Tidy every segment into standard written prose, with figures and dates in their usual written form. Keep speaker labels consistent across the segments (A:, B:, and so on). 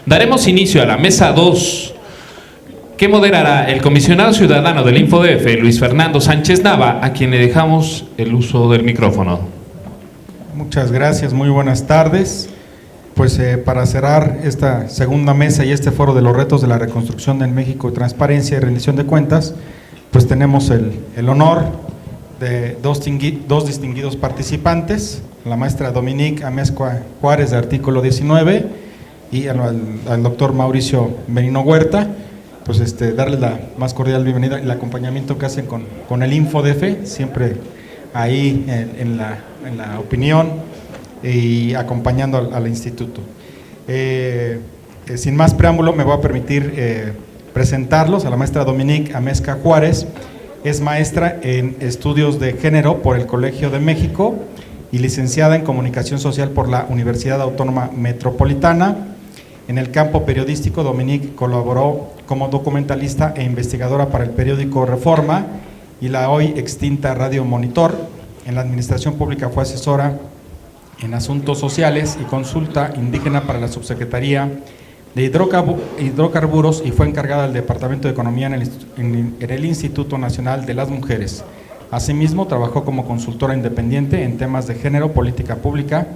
A: Daremos inicio a la mesa 2, que moderará el comisionado ciudadano del InfoDF, Luis Fernando Sánchez Nava, a quien le dejamos el uso del micrófono.
B: Muchas gracias, muy buenas tardes. Pues para cerrar esta segunda mesa y este foro de los retos de la reconstrucción en México, transparencia y rendición de cuentas, pues tenemos el honor de dos distinguidos participantes, la maestra Dominique Amezcua Juárez de Artículo 19 y al doctor Mauricio Merino Huerta, pues darles la más cordial bienvenida y el acompañamiento que hacen con el InfoDF, siempre ahí en la opinión y acompañando al instituto. Sin más preámbulo, me voy a permitir presentarlos a la maestra Dominique Amezcua Juárez. Es maestra en estudios de género por el Colegio de México y licenciada en comunicación social por la Universidad Autónoma Metropolitana. En el campo periodístico, Dominique colaboró como documentalista e investigadora para el periódico Reforma y la hoy extinta Radio Monitor. En la administración pública fue asesora en asuntos sociales y consulta indígena para la Subsecretaría de Hidrocarburos y fue encargada del Departamento de Economía en el Instituto Nacional de las Mujeres. Asimismo, trabajó como consultora independiente en temas de género, política pública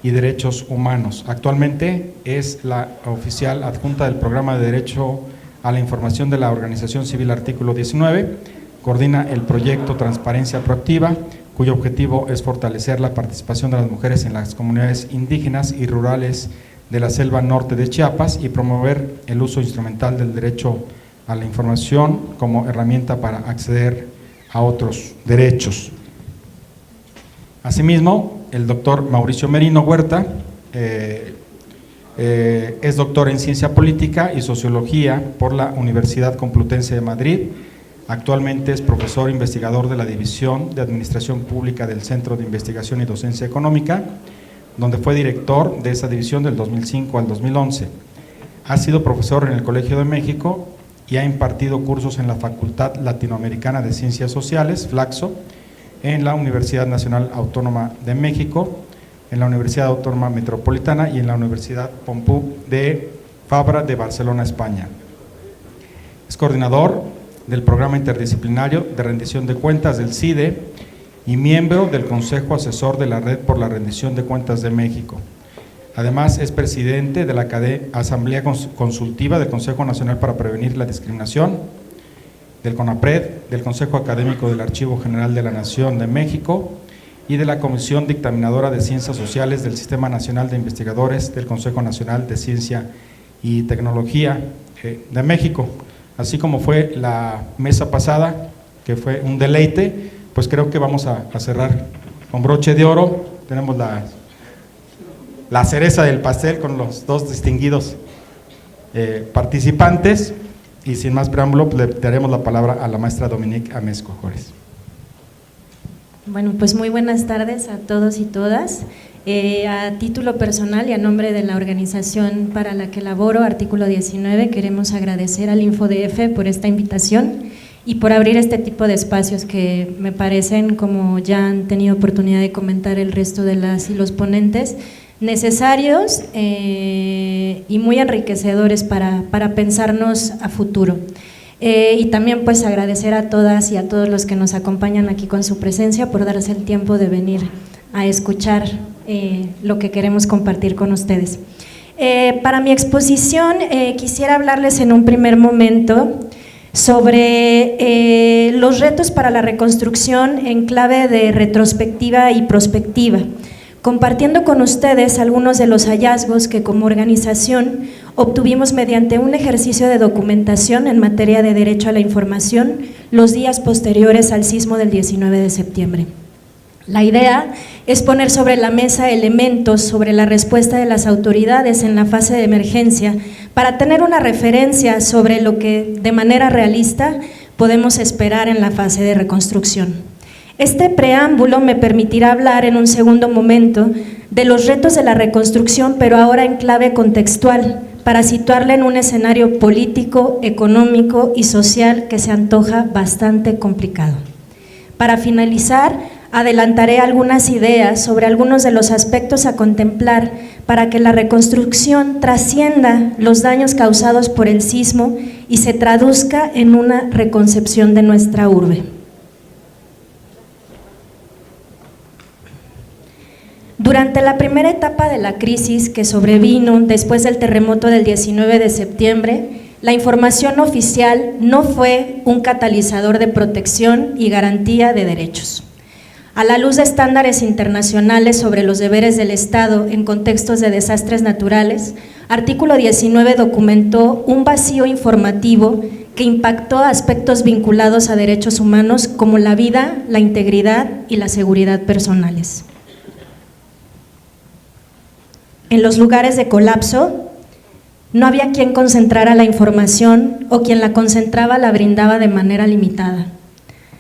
B: y derechos humanos. Actualmente es la oficial adjunta del Programa de Derecho a la Información de la Organización Civil Artículo 19, coordina el proyecto Transparencia Proactiva, cuyo objetivo es fortalecer la participación de las mujeres en las comunidades indígenas y rurales de la selva norte de Chiapas y promover el uso instrumental del derecho a la información como herramienta para acceder a otros derechos. Asimismo, el doctor Mauricio Merino Huerta es doctor en Ciencia Política y Sociología por la Universidad Complutense de Madrid. Actualmente es profesor investigador de la División de Administración Pública del Centro de Investigación y Docencia Económica, donde fue director de esa división del 2005 al 2011. Ha sido profesor en el Colegio de México y ha impartido cursos en la Facultad Latinoamericana de Ciencias Sociales, FLACSO, en la Universidad Nacional Autónoma de México, en la Universidad Autónoma Metropolitana y en la Universidad Pompeu de Fabra de Barcelona, España. Es coordinador del Programa Interdisciplinario de Rendición de Cuentas del CIDE y miembro del Consejo Asesor de la Red por la Rendición de Cuentas de México. Además, es presidente de la Asamblea Consultiva del Consejo Nacional para Prevenir la Discriminación, del CONAPRED, del Consejo Académico del Archivo General de la Nación de México y de la Comisión Dictaminadora de Ciencias Sociales del Sistema Nacional de Investigadores del Consejo Nacional de Ciencia y Tecnología de México. Así como fue la mesa pasada, que fue un deleite, pues creo que vamos a cerrar con broche de oro. Tenemos la cereza del pastel con los dos distinguidos participantes y sin más preámbulo le daremos la palabra a la maestra Dominique Amezcua Juárez.
C: Bueno, pues muy buenas tardes a todos y todas. A título personal y a nombre de la organización para la que laboro, Artículo 19, queremos agradecer al InfoDF por esta invitación y por abrir este tipo de espacios que me parecen, como ya han tenido oportunidad de comentar el resto de las y los ponentes, necesarios y muy enriquecedores para pensarnos a futuro. Y también pues agradecer a todas y a todos los que nos acompañan aquí con su presencia por darse el tiempo de venir a escuchar lo que queremos compartir con ustedes. Para mi exposición quisiera hablarles en un primer momento sobre los retos para la reconstrucción en clave de retrospectiva y prospectiva, compartiendo con ustedes algunos de los hallazgos que como organización obtuvimos mediante un ejercicio de documentación en materia de derecho a la información los días posteriores al sismo del 19 de septiembre. La idea es poner sobre la mesa elementos sobre la respuesta de las autoridades en la fase de emergencia para tener una referencia sobre lo que de manera realista podemos esperar en la fase de reconstrucción. Este preámbulo me permitirá hablar en un segundo momento de los retos de la reconstrucción, pero ahora en clave contextual, para situarla en un escenario político, económico y social que se antoja bastante complicado. Para finalizar, adelantaré algunas ideas sobre algunos de los aspectos a contemplar para que la reconstrucción trascienda los daños causados por el sismo y se traduzca en una reconcepción de nuestra urbe. Durante la primera etapa de la crisis que sobrevino después del terremoto del 19 de septiembre, la información oficial no fue un catalizador de protección y garantía de derechos. A la luz de estándares internacionales sobre los deberes del Estado en contextos de desastres naturales, Artículo 19 documentó un vacío informativo que impactó aspectos vinculados a derechos humanos como la vida, la integridad y la seguridad personales. En los lugares de colapso, no había quien concentrara la información o quien la concentraba la brindaba de manera limitada.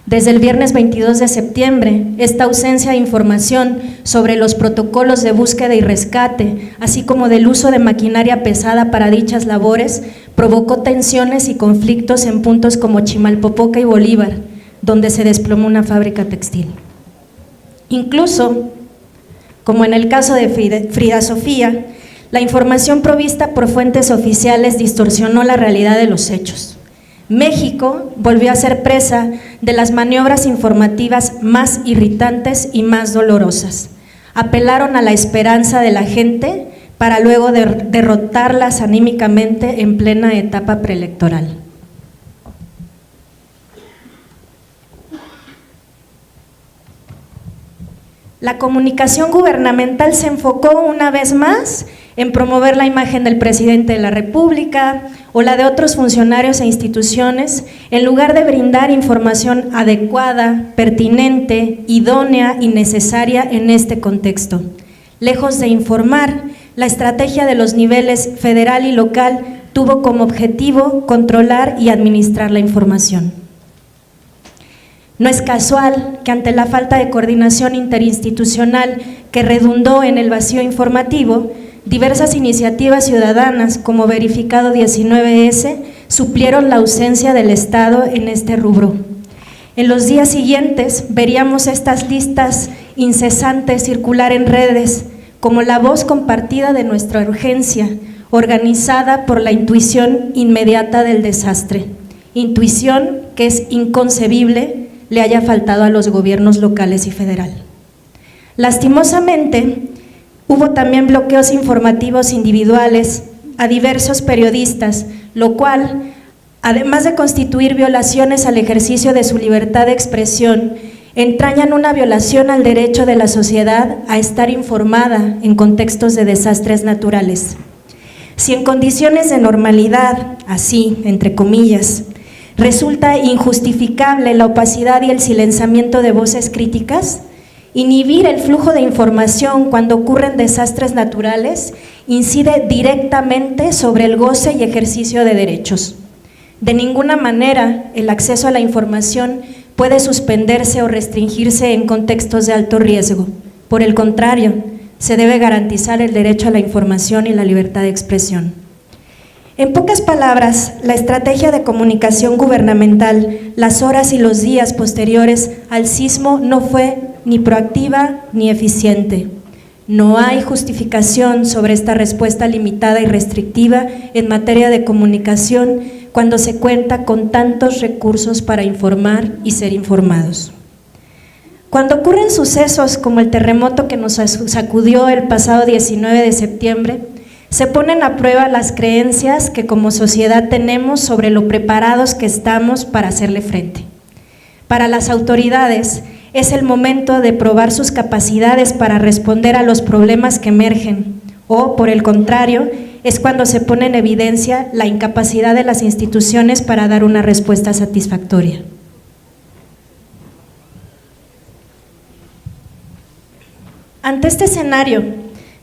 C: Desde el viernes 22 de septiembre, esta ausencia de información sobre los protocolos de búsqueda y rescate, así como del uso de maquinaria pesada para dichas labores, provocó tensiones y conflictos en puntos como Chimalpopoca y Bolívar, donde se desplomó una fábrica textil. Incluso, como en el caso de Frida Sofía, la información provista por fuentes oficiales distorsionó la realidad de los hechos. México volvió a ser presa de las maniobras informativas más irritantes y más dolorosas. Apelaron a la esperanza de la gente para luego derrotarlas anímicamente en plena etapa preelectoral. La comunicación gubernamental se enfocó una vez más en promover la imagen del presidente de la República o la de otros funcionarios e instituciones, en lugar de brindar información adecuada, pertinente, idónea y necesaria en este contexto. Lejos de informar, la estrategia de los niveles federal y local tuvo como objetivo controlar y administrar la información. No es casual que ante la falta de coordinación interinstitucional que redundó en el vacío informativo, diversas iniciativas ciudadanas, como Verificado 19S, suplieron la ausencia del Estado en este rubro. En los días siguientes veríamos estas listas incesantes circular en redes, como la voz compartida de nuestra urgencia, organizada por la intuición inmediata del desastre, intuición que es inconcebible le haya faltado a los gobiernos locales y federal. Lastimosamente, hubo también bloqueos informativos individuales a diversos periodistas, lo cual, además de constituir violaciones al ejercicio de su libertad de expresión, entrañan una violación al derecho de la sociedad a estar informada en contextos de desastres naturales. Si en condiciones de normalidad, así, entre comillas, resulta injustificable la opacidad y el silenciamiento de voces críticas, inhibir el flujo de información cuando ocurren desastres naturales incide directamente sobre el goce y ejercicio de derechos. De ninguna manera el acceso a la información puede suspenderse o restringirse en contextos de alto riesgo. Por el contrario, se debe garantizar el derecho a la información y la libertad de expresión. En pocas palabras, la estrategia de comunicación gubernamental, las horas y los días posteriores al sismo no fue ni proactiva ni eficiente. No hay justificación sobre esta respuesta limitada y restrictiva en materia de comunicación cuando se cuenta con tantos recursos para informar y ser informados. Cuando ocurren sucesos como el terremoto que nos sacudió el pasado 19 de septiembre, se ponen a prueba las creencias que como sociedad tenemos sobre lo preparados que estamos para hacerle frente. Para las autoridades es el momento de probar sus capacidades para responder a los problemas que emergen, o por el contrario, es cuando se pone en evidencia la incapacidad de las instituciones para dar una respuesta satisfactoria. Ante este escenario,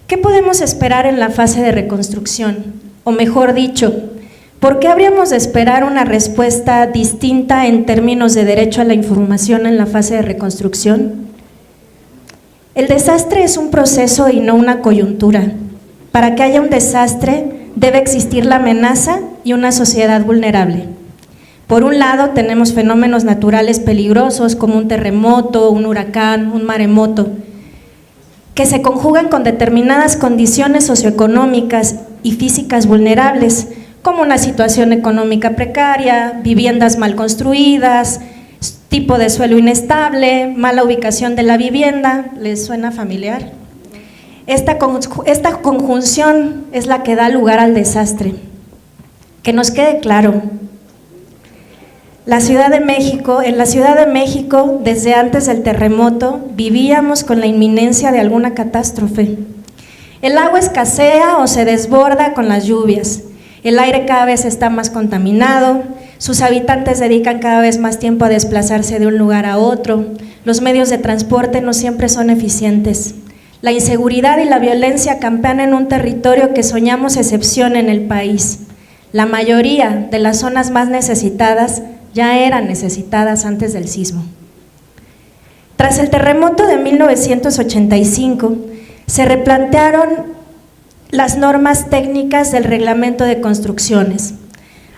C: ¿qué podemos esperar en la fase de reconstrucción? O mejor dicho, ¿por qué habríamos de esperar una respuesta distinta en términos de derecho a la información en la fase de reconstrucción? El desastre es un proceso y no una coyuntura. Para que haya un desastre, debe existir la amenaza y una sociedad vulnerable. Por un lado, tenemos fenómenos naturales peligrosos como un terremoto, un huracán, un maremoto, que se conjugan con determinadas condiciones socioeconómicas y físicas vulnerables, como una situación económica precaria, viviendas mal construidas, tipo de suelo inestable, mala ubicación de la vivienda. ¿Les suena familiar? Esta conjunción es la que da lugar al desastre. Que nos quede claro, en la Ciudad de México, desde antes del terremoto, vivíamos con la inminencia de alguna catástrofe. El agua escasea o se desborda con las lluvias, el aire cada vez está más contaminado, sus habitantes dedican cada vez más tiempo a desplazarse de un lugar a otro, los medios de transporte no siempre son eficientes. La inseguridad y la violencia campean en un territorio que soñamos excepción en el país. La mayoría de las zonas más necesitadas ya eran necesitadas antes del sismo. Tras el terremoto de 1985, se replantearon las normas técnicas del reglamento de construcciones,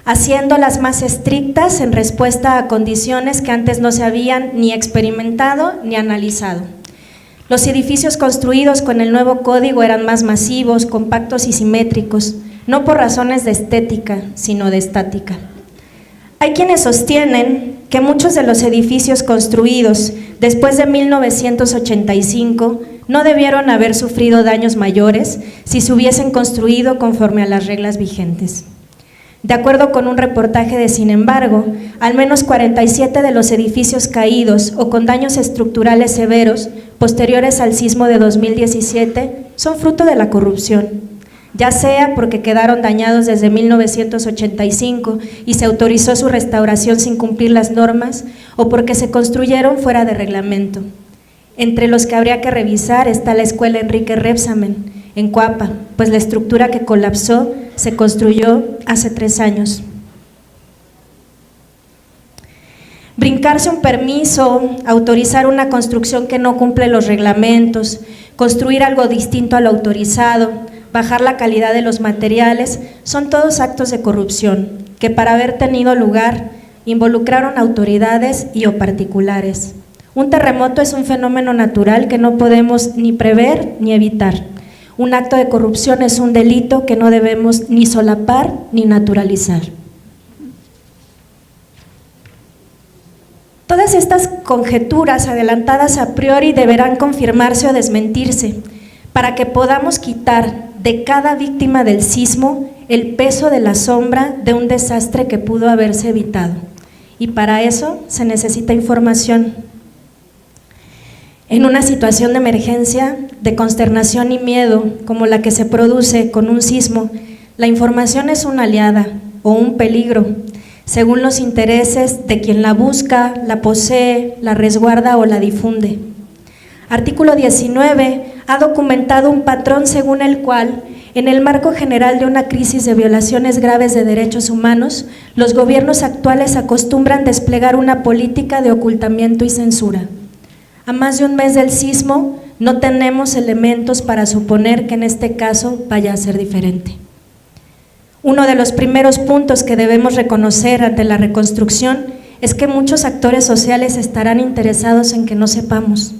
C: haciéndolas más estrictas en respuesta a condiciones que antes no se habían ni experimentado ni analizado. Los edificios construidos con el nuevo código eran más masivos, compactos y simétricos, no por razones de estética, sino de estática. Hay quienes sostienen que muchos de los edificios construidos después de 1985 no debieron haber sufrido daños mayores si se hubiesen construido conforme a las reglas vigentes. De acuerdo con un reportaje de Sin embargo, al menos 47 de los edificios caídos o con daños estructurales severos posteriores al sismo de 2017 son fruto de la corrupción, ya sea porque quedaron dañados desde 1985 y se autorizó su restauración sin cumplir las normas, o porque se construyeron fuera de reglamento. Entre los que habría que revisar está la escuela Enrique Rebsamen, en Coapa, pues la estructura que colapsó se construyó hace 3 años. Brincarse un permiso, autorizar una construcción que no cumple los reglamentos, construir algo distinto a lo autorizado, bajar la calidad de los materiales, son todos actos de corrupción que, para haber tenido lugar, involucraron autoridades y o particulares. Un terremoto es un fenómeno natural que no podemos ni prever ni evitar. Un acto de corrupción es un delito que no debemos ni solapar ni naturalizar. Todas estas conjeturas adelantadas a priori deberán confirmarse o desmentirse para que podamos quitar de cada víctima del sismo el peso de la sombra de un desastre que pudo haberse evitado. Y para eso se necesita información. En una situación de emergencia, de consternación y miedo, como la que se produce con un sismo, la información es una aliada o un peligro, según los intereses de quien la busca, la posee, la resguarda o la difunde. Artículo 19 ha documentado un patrón según el cual, en el marco general de una crisis de violaciones graves de derechos humanos, los gobiernos actuales acostumbran desplegar una política de ocultamiento y censura. A más de un mes del sismo, no tenemos elementos para suponer que en este caso vaya a ser diferente. Uno de los primeros puntos que debemos reconocer ante la reconstrucción es que muchos actores sociales estarán interesados en que no sepamos.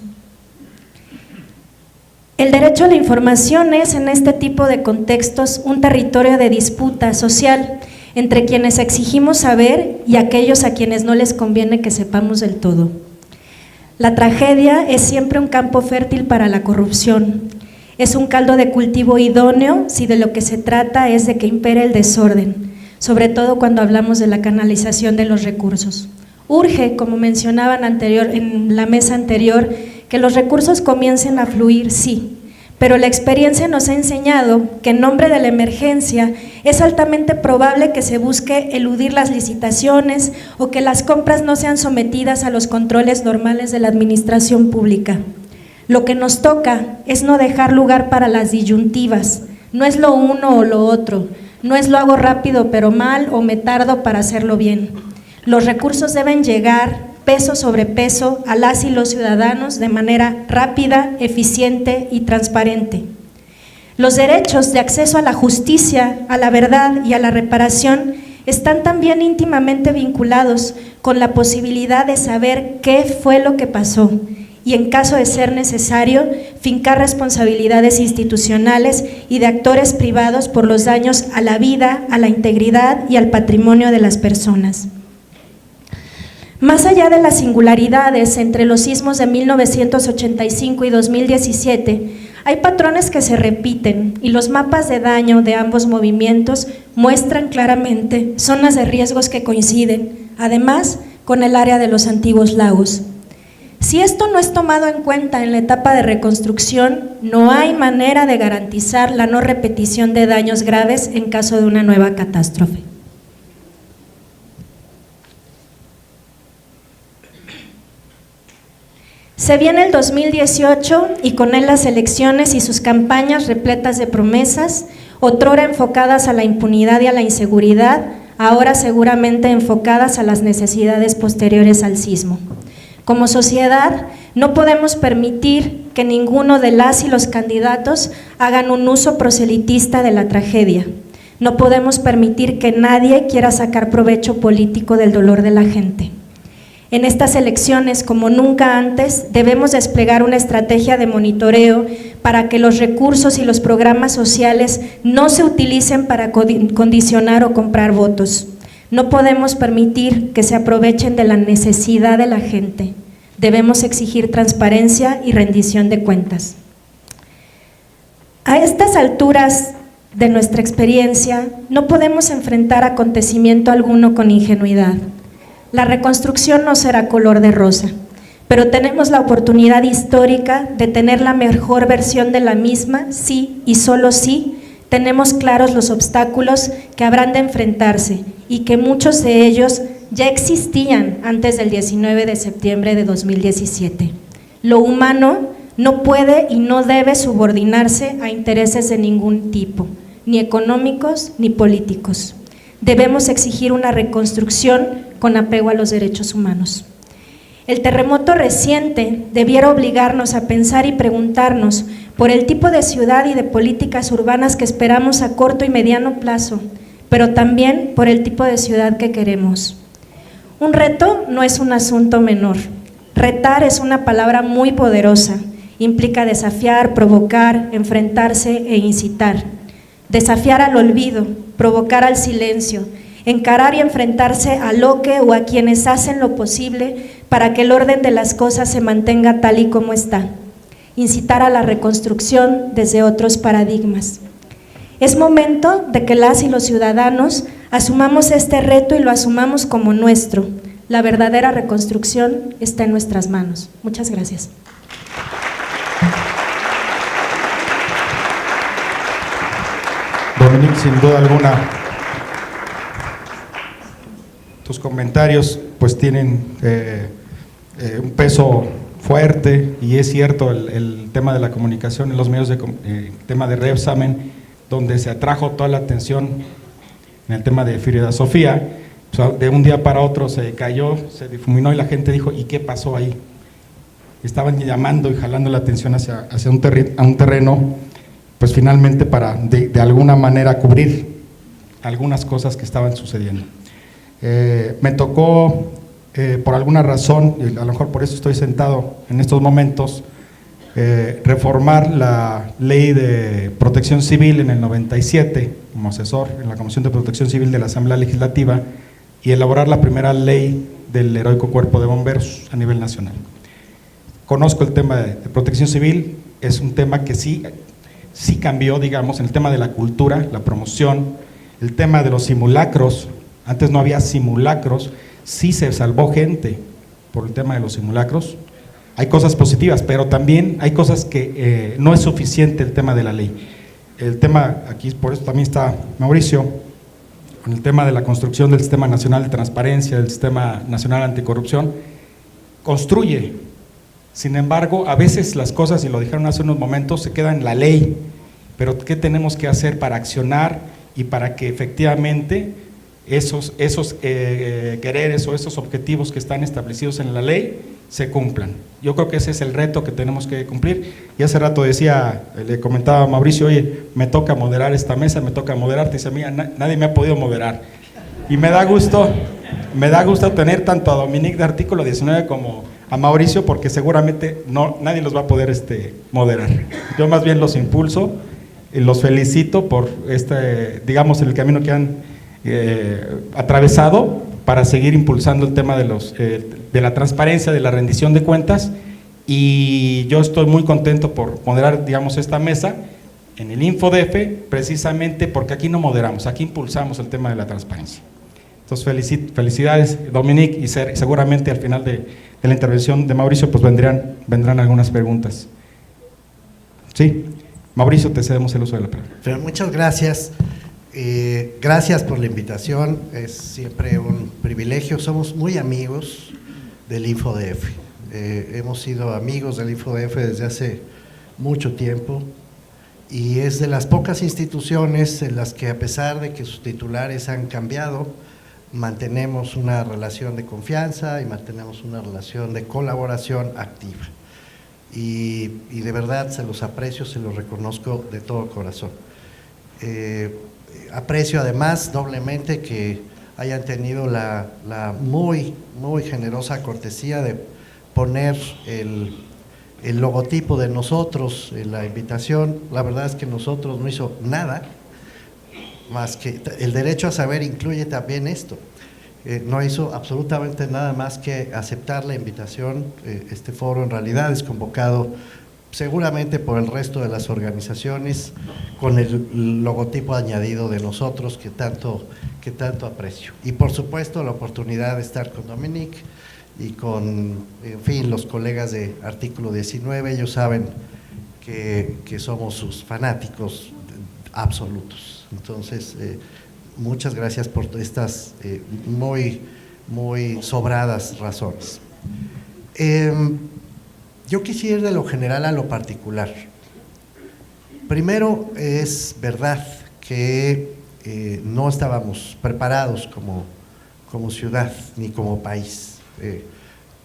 C: El derecho a la información es, en este tipo de contextos, un territorio de disputa social entre quienes exigimos saber y aquellos a quienes no les conviene que sepamos del todo. La tragedia es siempre un campo fértil para la corrupción. Es un caldo de cultivo idóneo si de lo que se trata es de que impere el desorden, sobre todo cuando hablamos de la canalización de los recursos. Urge, como mencionaban en la mesa anterior, que los recursos comiencen a fluir, sí, pero la experiencia nos ha enseñado que en nombre de la emergencia es altamente probable que se busque eludir las licitaciones o que las compras no sean sometidas a los controles normales de la administración pública. Lo que nos toca es no dejar lugar para las disyuntivas, no es lo uno o lo otro, no es lo hago rápido pero mal o me tardo para hacerlo bien. Los recursos deben llegar peso sobre peso a las y los ciudadanos de manera rápida, eficiente y transparente. Los derechos de acceso a la justicia, a la verdad y a la reparación están también íntimamente vinculados con la posibilidad de saber qué fue lo que pasó y, en caso de ser necesario, fincar responsabilidades institucionales y de actores privados por los daños a la vida, a la integridad y al patrimonio de las personas. Más allá de las singularidades entre los sismos de 1985 y 2017, hay patrones que se repiten y los mapas de daño de ambos movimientos muestran claramente zonas de riesgos que coinciden, además con el área de los antiguos lagos. Si esto no es tomado en cuenta en la etapa de reconstrucción, no hay manera de garantizar la no repetición de daños graves en caso de una nueva catástrofe. Se viene el 2018 y con él las elecciones y sus campañas repletas de promesas, otrora enfocadas a la impunidad y a la inseguridad, ahora seguramente enfocadas a las necesidades posteriores al sismo. Como sociedad, no podemos permitir que ninguno de las y los candidatos hagan un uso proselitista de la tragedia. No podemos permitir que nadie quiera sacar provecho político del dolor de la gente. En estas elecciones, como nunca antes, debemos desplegar una estrategia de monitoreo para que los recursos y los programas sociales no se utilicen para condicionar o comprar votos. No podemos permitir que se aprovechen de la necesidad de la gente. Debemos exigir transparencia y rendición de cuentas. A estas alturas de nuestra experiencia, no podemos enfrentar acontecimiento alguno con ingenuidad. La reconstrucción no será color de rosa, pero tenemos la oportunidad histórica de tener la mejor versión de la misma si y solo si tenemos claros los obstáculos que habrán de enfrentarse y que muchos de ellos ya existían antes del 19 de septiembre de 2017. Lo humano no puede y no debe subordinarse a intereses de ningún tipo, ni económicos ni políticos. Debemos exigir una reconstrucción con apego a los derechos humanos. El terremoto reciente debiera obligarnos a pensar y preguntarnos por el tipo de ciudad y de políticas urbanas que esperamos a corto y mediano plazo, pero también por el tipo de ciudad que queremos. Un reto no es un asunto menor. Retar es una palabra muy poderosa. Implica desafiar, provocar, enfrentarse e incitar. Desafiar al olvido, provocar al silencio, encarar y enfrentarse a lo que o a quienes hacen lo posible para que el orden de las cosas se mantenga tal y como está. Incitar a la reconstrucción desde otros paradigmas. Es momento de que las y los ciudadanos asumamos este reto y lo asumamos como nuestro. La verdadera reconstrucción está en nuestras manos. Muchas gracias.
B: Dominique, sin duda alguna, tus comentarios pues tienen un peso fuerte, y es cierto el tema de la comunicación en los medios, tema de Rebsamen, donde se atrajo toda la atención en el tema de Frida Sofía. O sea, de un día para otro se cayó, se difuminó y la gente dijo, ¿y qué pasó ahí? Estaban llamando y jalando la atención hacia un terreno, pues finalmente para de alguna manera cubrir algunas cosas que estaban sucediendo. Me tocó, por alguna razón, y a lo mejor por eso estoy sentado en estos momentos, reformar la ley de protección civil en el 97, como asesor en la Comisión de Protección Civil de la Asamblea Legislativa, y elaborar la primera ley del heroico Cuerpo de Bomberos a nivel nacional. Conozco el tema de protección civil, es un tema que sí cambió, digamos, en el tema de la cultura, la promoción, el tema de los simulacros. Antes no había simulacros, sí se salvó gente por el tema de los simulacros. Hay cosas positivas, pero también hay cosas que no es suficiente el tema de la ley. El tema, aquí por eso también está Mauricio, con el tema de la construcción del Sistema Nacional de Transparencia, del Sistema Nacional Anticorrupción, construye. Sin embargo, a veces las cosas, y lo dijeron hace unos momentos, se quedan en la ley, pero ¿qué tenemos que hacer para accionar y para que efectivamente esos quereres o esos objetivos que están establecidos en la ley se cumplan? Yo creo que ese es el reto que tenemos que cumplir. Y hace rato le comentaba a Mauricio, oye, me toca moderar esta mesa, me toca moderarte, dice, a mí nadie me ha podido moderar. Y me da gusto tener tanto a Dominique de Artículo 19 como a Mauricio, porque seguramente nadie los va a poder moderar. Yo más bien los impulso y los felicito por digamos, el camino que han atravesado para seguir impulsando el tema de la transparencia, de la rendición de cuentas, y yo estoy muy contento por moderar, digamos, esta mesa en el InfoDF, precisamente porque aquí no moderamos, aquí impulsamos el tema de la transparencia. Entonces, felicidades, Dominique, y seguramente al final de la intervención de Mauricio pues vendrán algunas preguntas. Sí, Mauricio, te cedemos el uso de la palabra.
D: Pero muchas gracias. Gracias por la invitación, es siempre un privilegio. Somos muy amigos del InfoDF. Hemos sido amigos del InfoDF desde hace mucho tiempo y es de las pocas instituciones en las que, a pesar de que sus titulares han cambiado, mantenemos una relación de confianza y mantenemos una relación de colaboración activa. Y de verdad se los aprecio, se los reconozco de todo corazón. Aprecio además doblemente que hayan tenido la muy generosa cortesía de poner el logotipo de nosotros en la invitación. La verdad es que nosotros no hizo nada, más que el derecho a saber incluye también esto. No hizo absolutamente nada más que aceptar la invitación. Este foro en realidad es convocado seguramente por el resto de las organizaciones, con el logotipo añadido de nosotros que tanto aprecio. Y por supuesto la oportunidad de estar con Dominique y con, en fin, los colegas de Artículo 19, ellos saben que somos sus fanáticos absolutos. Entonces, muchas gracias por estas muy sobradas razones. Yo quisiera ir de lo general a lo particular. Primero, es verdad que no estábamos preparados como ciudad ni como país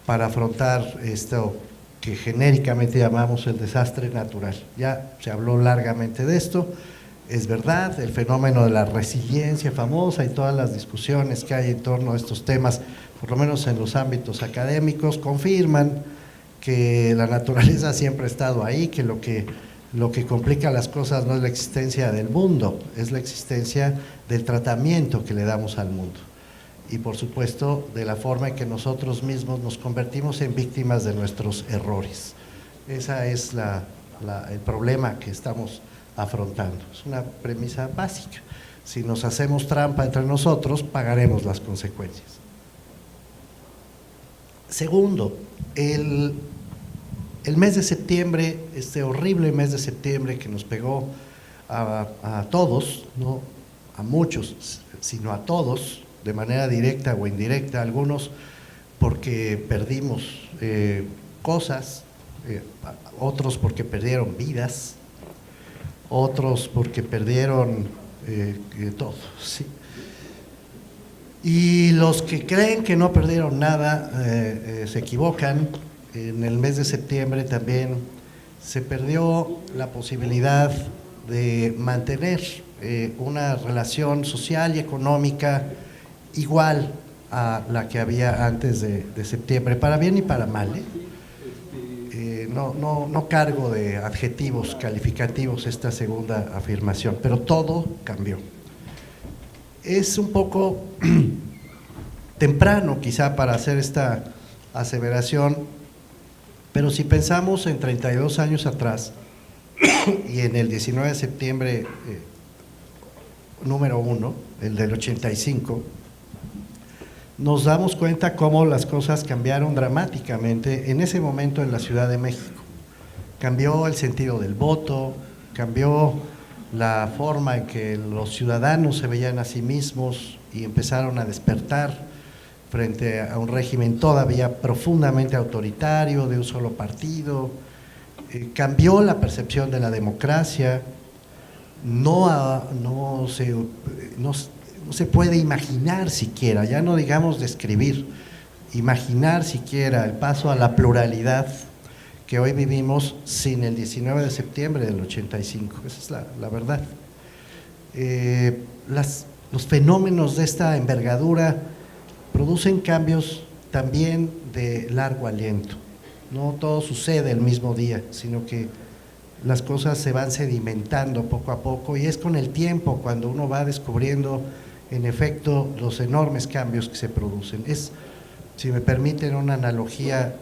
D: para afrontar esto que genéricamente llamamos el desastre natural. Ya se habló largamente de esto. Es verdad, el fenómeno de la resiliencia famosa y todas las discusiones que hay en torno a estos temas, por lo menos en los ámbitos académicos, confirman que la naturaleza siempre ha estado ahí, que lo que complica las cosas no es la existencia del mundo, es la existencia del tratamiento que le damos al mundo. Y por supuesto, de la forma en que nosotros mismos nos convertimos en víctimas de nuestros errores. Ese es el problema que estamos afrontando. Es una premisa básica. Si nos hacemos trampa entre nosotros, pagaremos las consecuencias. Segundo, el mes de septiembre, este horrible mes de septiembre que nos pegó a todos, no a muchos, sino a todos, de manera directa o indirecta, algunos porque perdimos cosas, otros porque perdieron vidas, otros porque perdieron todo, ¿sí? Y los que creen que no perdieron nada se equivocan. En el mes de septiembre también se perdió la posibilidad de mantener una relación social y económica igual a la que había antes de septiembre, para bien y para mal, No cargo de adjetivos calificativos esta segunda afirmación, pero todo cambió. Es un poco temprano quizá para hacer esta aseveración, pero si pensamos en 32 años atrás y en el 19 de septiembre número 1, el del 85, nos damos cuenta cómo las cosas cambiaron dramáticamente en ese momento en la Ciudad de México. Cambió el sentido del voto, cambió la forma en que los ciudadanos se veían a sí mismos y empezaron a despertar frente a un régimen todavía profundamente autoritario, de un solo partido. Cambió la percepción de la democracia. No se puede imaginar siquiera, ya no digamos describir, imaginar siquiera el paso a la pluralidad que hoy vivimos sin el 19 de septiembre del 85, esa es la verdad. los fenómenos de esta envergadura producen cambios también de largo aliento. No todo sucede el mismo día, sino que las cosas se van sedimentando poco a poco, y es con el tiempo cuando uno va descubriendo en efecto los enormes cambios que se producen. Es, si me permiten una analogía,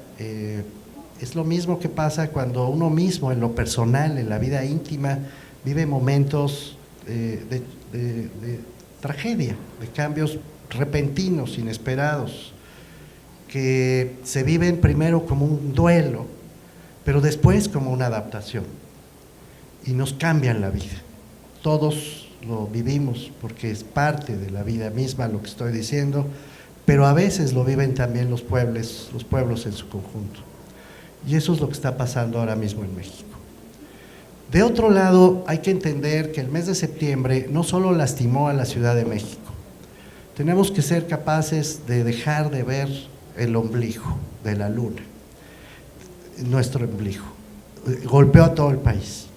D: es lo mismo que pasa cuando uno mismo en lo personal, en la vida íntima, vive momentos de tragedia, de cambios repentinos, inesperados, que se viven primero como un duelo, pero después como una adaptación, y nos cambian la vida. Todos lo vivimos porque es parte de la vida misma lo que estoy diciendo, pero a veces lo viven también los pueblos en su conjunto, y eso es lo que está pasando ahora mismo en México. De otro lado, hay que entender que el mes de septiembre no solo lastimó a la Ciudad de México. Tenemos que ser capaces de dejar de ver el ombligo de la luna, nuestro ombligo. Golpeó a todo el país.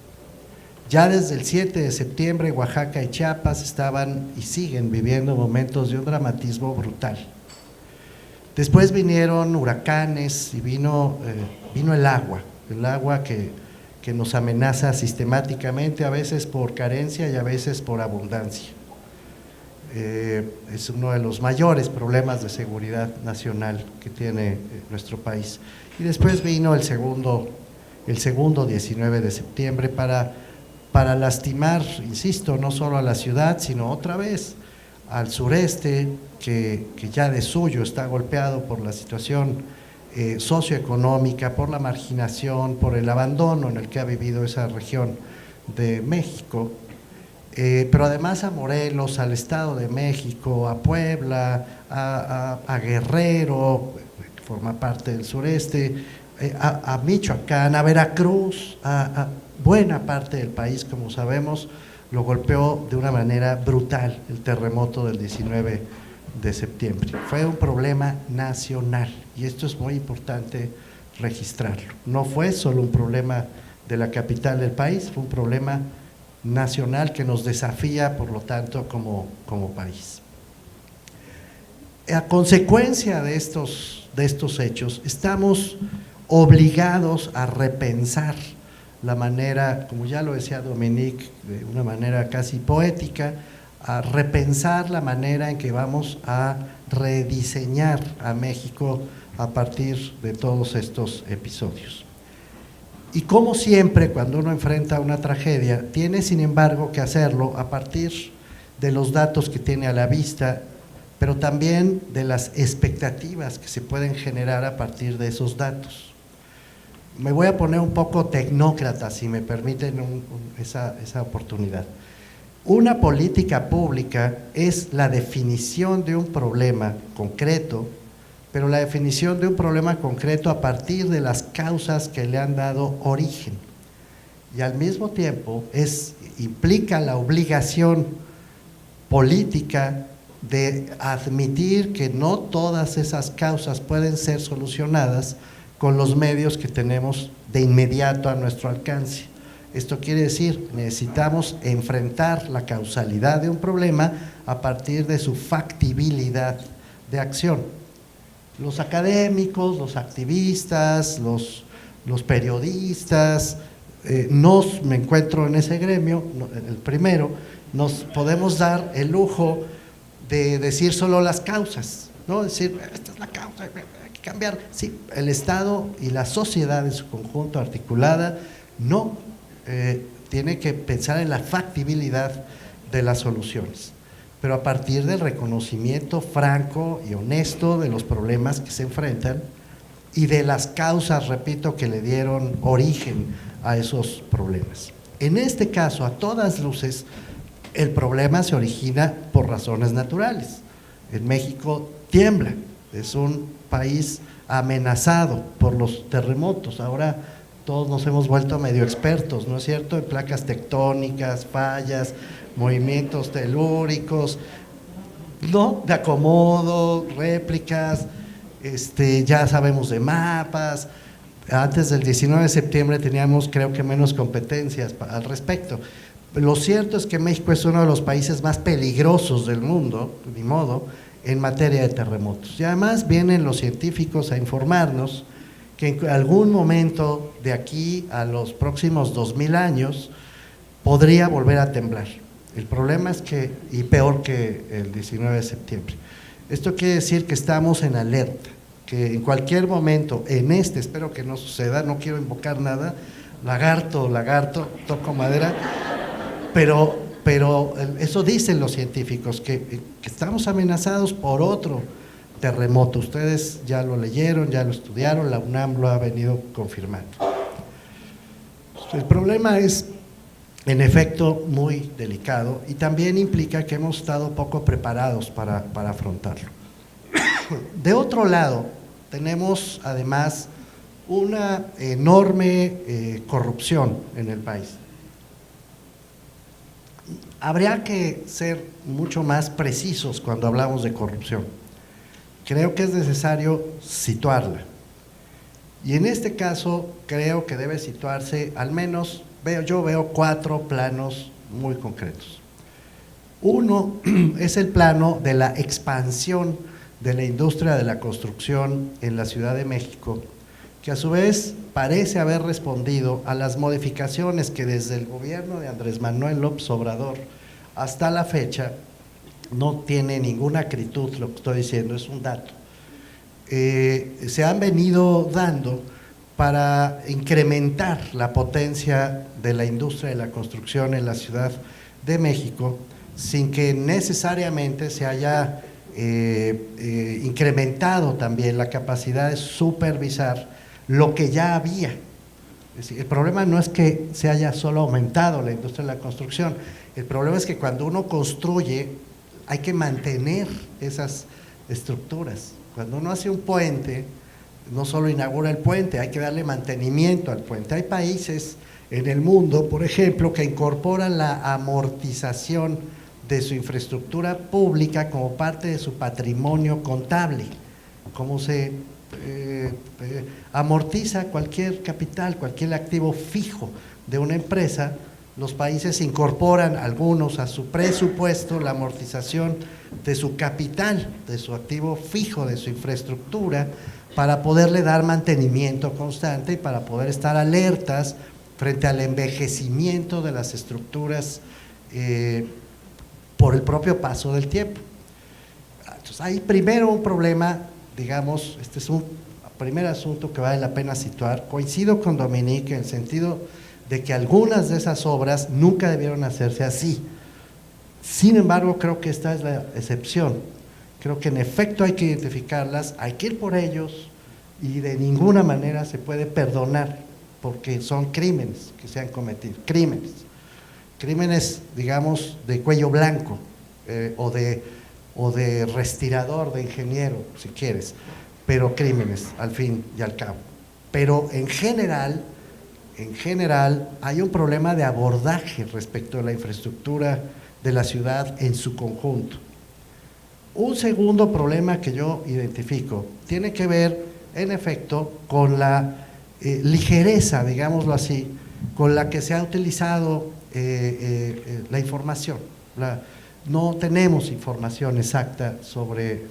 D: Ya desde el 7 de septiembre, Oaxaca y Chiapas estaban y siguen viviendo momentos de un dramatismo brutal. Después vinieron huracanes y vino el agua que nos amenaza sistemáticamente, a veces por carencia y a veces por abundancia. Es uno de los mayores problemas de seguridad nacional que tiene nuestro país. Y después vino el segundo 19 de septiembre para lastimar, insisto, no solo a la ciudad, sino otra vez al sureste, que ya de suyo está golpeado por la situación socioeconómica, por la marginación, por el abandono en el que ha vivido esa región de México, pero además a Morelos, al Estado de México, a Puebla, a Guerrero, que forma parte del sureste, a Michoacán, a Veracruz, a buena parte del país, como sabemos, lo golpeó de una manera brutal el terremoto del 19 de septiembre. Fue un problema nacional, y esto es muy importante registrarlo. No fue solo un problema de la capital del país, fue un problema nacional que nos desafía, por lo tanto, como país. A consecuencia de estos hechos, estamos obligados a repensar la manera, como ya lo decía Dominique, de una manera casi poética, a repensar la manera en que vamos a rediseñar a México a partir de todos estos episodios. Y como siempre, cuando uno enfrenta una tragedia, tiene sin embargo que hacerlo a partir de los datos que tiene a la vista, pero también de las expectativas que se pueden generar a partir de esos datos. Me voy a poner un poco tecnócrata, si me permiten esa oportunidad. Una política pública es la definición de un problema concreto, pero la definición de un problema concreto a partir de las causas que le han dado origen. Y al mismo tiempo implica la obligación política de admitir que no todas esas causas pueden ser solucionadas con los medios que tenemos de inmediato a nuestro alcance. Esto quiere decir, necesitamos enfrentar la causalidad de un problema a partir de su factibilidad de acción. Los académicos, los activistas, los periodistas, me encuentro en ese gremio, el primero, nos podemos dar el lujo de decir solo las causas, ¿no? Decir, esta es la causa, hay que cambiar. Sí, el Estado y la sociedad en su conjunto articulada no tiene que pensar en la factibilidad de las soluciones, pero a partir del reconocimiento franco y honesto de los problemas que se enfrentan y de las causas, repito, que le dieron origen a esos problemas. En este caso, a todas luces, el problema se origina por razones naturales. En México tiembla, es un país amenazado por los terremotos. Ahora todos nos hemos vuelto medio expertos, ¿no es cierto?, en placas tectónicas, fallas, movimientos telúricos, ¿no?, de acomodo, réplicas, ya sabemos de mapas. Antes del 19 de septiembre teníamos, creo que, menos competencias al respecto. Lo cierto es que México es uno de los países más peligrosos del mundo, ni modo, en materia de terremotos. Y además vienen los científicos a informarnos que en algún momento de aquí a los próximos 2000 años podría volver a temblar. El problema es que, y peor que el 19 de septiembre. Esto quiere decir que estamos en alerta, que en cualquier momento, espero que no suceda, no quiero invocar nada, lagarto, toco madera, pero eso dicen los científicos, que estamos amenazados por otro terremoto. Ustedes ya lo leyeron, ya lo estudiaron, la UNAM lo ha venido confirmando. El problema es, en efecto, muy delicado y también implica que hemos estado poco preparados para afrontarlo. De otro lado, tenemos además una enorme corrupción en el país. Habría que ser mucho más precisos cuando hablamos de corrupción. Creo que es necesario situarla. Y en este caso creo que debe situarse al menos, yo veo 4 planos muy concretos. Uno es el plano de la expansión de la industria de la construcción en la Ciudad de México, que a su vez parece haber respondido a las modificaciones que desde el gobierno de Andrés Manuel López Obrador hasta la fecha no tiene ninguna acritud lo que estoy diciendo, es un dato. Se han venido dando para incrementar la potencia de la industria de la construcción en la Ciudad de México sin que necesariamente se haya incrementado también la capacidad de supervisar lo que ya había. Es decir, el problema no es que se haya solo aumentado la industria de la construcción, el problema es que cuando uno construye hay que mantener esas estructuras. Cuando uno hace un puente, no solo inaugura el puente, hay que darle mantenimiento al puente. Hay países en el mundo, por ejemplo, que incorporan la amortización de su infraestructura pública como parte de su patrimonio contable, como se amortiza cualquier capital, cualquier activo fijo de una empresa. Los países incorporan algunos a su presupuesto la amortización de su capital, de su activo fijo, de su infraestructura, para poderle dar mantenimiento constante y para poder estar alertas frente al envejecimiento de las estructuras por el propio paso del tiempo. Entonces, hay primero un problema, digamos, este es un primer asunto que vale la pena situar. Coincido con Dominique en el sentido de que algunas de esas obras nunca debieron hacerse así. Sin embargo, creo que esta es la excepción. Creo que en efecto hay que identificarlas, hay que ir por ellos y de ninguna manera se puede perdonar porque son crímenes que se han cometido, crímenes, digamos, de cuello blanco o de respirador, de ingeniero, si quieres, pero crímenes al fin y al cabo. Pero en general hay un problema de abordaje respecto a la infraestructura de la ciudad en su conjunto. Un segundo problema que yo identifico tiene que ver, en efecto, con la ligereza, digámoslo así, con la que se ha utilizado la información. No tenemos información exacta sobre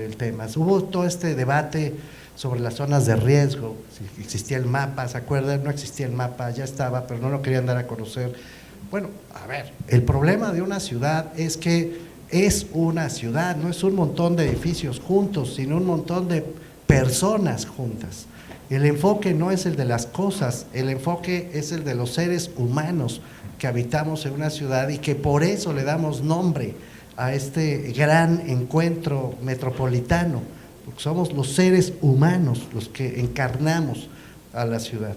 D: el tema. Hubo todo este debate sobre las zonas de riesgo, si existía el mapa, ¿se acuerdan? No existía el mapa, ya estaba, pero no lo querían dar a conocer. Bueno, a ver, el problema de una ciudad es que es una ciudad, no es un montón de edificios juntos, sino un montón de personas juntas. El enfoque no es el de las cosas, el enfoque es el de los seres humanos que habitamos en una ciudad y que por eso le damos nombre a este gran encuentro metropolitano, porque somos los seres humanos los que encarnamos a la ciudad.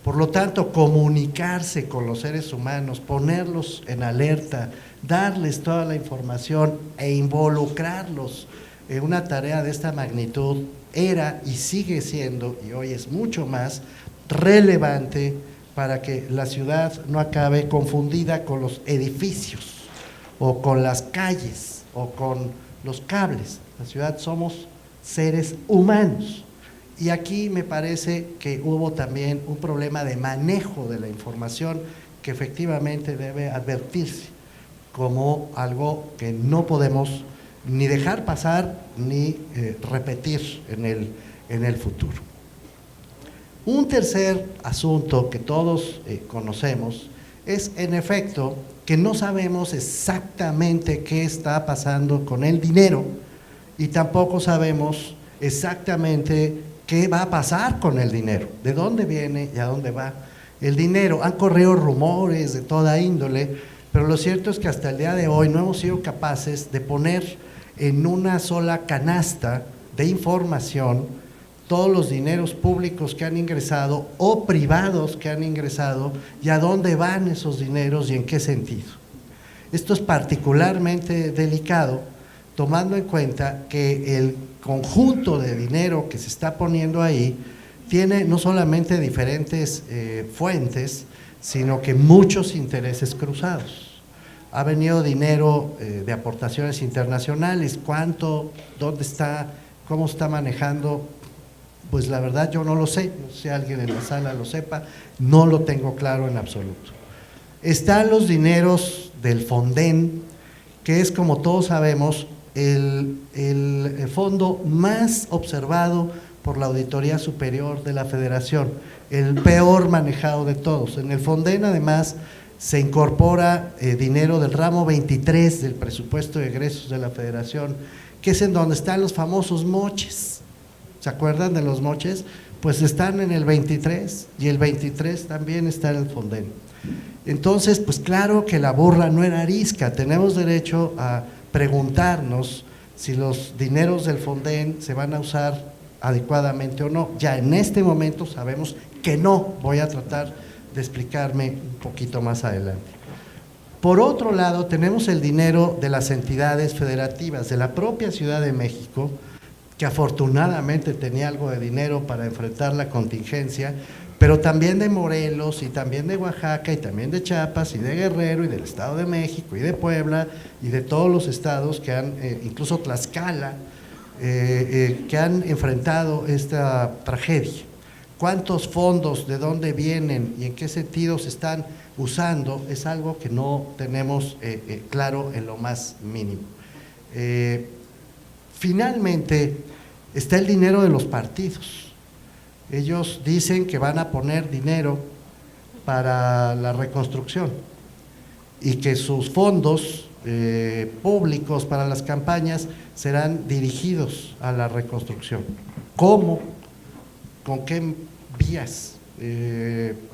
D: Por lo tanto, comunicarse con los seres humanos, ponerlos en alerta, darles toda la información e involucrarlos en una tarea de esta magnitud era y sigue siendo, y hoy es mucho más relevante para que la ciudad no acabe confundida con los edificios o con las calles o con los cables. La ciudad somos seres humanos. Y aquí me parece que hubo también un problema de manejo de la información que efectivamente debe advertirse como algo que no podemos ni dejar pasar ni repetir en el futuro. Un tercer asunto que todos conocemos es, en efecto, que no sabemos exactamente qué está pasando con el dinero y tampoco sabemos exactamente qué va a pasar con el dinero, de dónde viene y a dónde va el dinero. Han corrido rumores de toda índole, pero lo cierto es que hasta el día de hoy no hemos sido capaces de poner en una sola canasta de información todos los dineros públicos que han ingresado o privados que han ingresado y a dónde van esos dineros y en qué sentido. Esto es particularmente delicado, tomando en cuenta que el conjunto de dinero que se está poniendo ahí tiene no solamente diferentes fuentes, sino que muchos intereses cruzados. Ha venido dinero de aportaciones internacionales, ¿cuánto? ¿Dónde está? ¿Cómo está manejando? Pues la verdad yo no lo sé, no sé si alguien en la sala lo sepa, no lo tengo claro en absoluto. Están los dineros del Fonden, que es, como todos sabemos, el fondo más observado por la Auditoría Superior de la Federación, el peor manejado de todos. En el Fonden, además, se incorpora dinero del ramo 23 del presupuesto de egresos de la Federación, que es en donde están los famosos moches. ¿Se acuerdan de los moches? Pues están en el 23 y el 23 también está en el Fonden. Entonces, pues claro que la burra no era arisca, tenemos derecho a preguntarnos si los dineros del Fonden se van a usar adecuadamente o no. Ya en este momento sabemos que no, voy a tratar de explicarme un poquito más adelante. Por otro lado, tenemos el dinero de las entidades federativas, de la propia Ciudad de México, que afortunadamente tenía algo de dinero para enfrentar la contingencia, pero también de Morelos y también de Oaxaca y también de Chiapas y de Guerrero y del Estado de México y de Puebla y de todos los estados que han, incluso Tlaxcala, que han enfrentado esta tragedia. ¿Cuántos fondos, de dónde vienen y en qué sentido se están usando? Es algo que no tenemos claro en lo más mínimo. Finalmente, está el dinero de los partidos. Ellos dicen que van a poner dinero para la reconstrucción y que sus fondos públicos para las campañas serán dirigidos a la reconstrucción. ¿Cómo? ¿Con qué vías?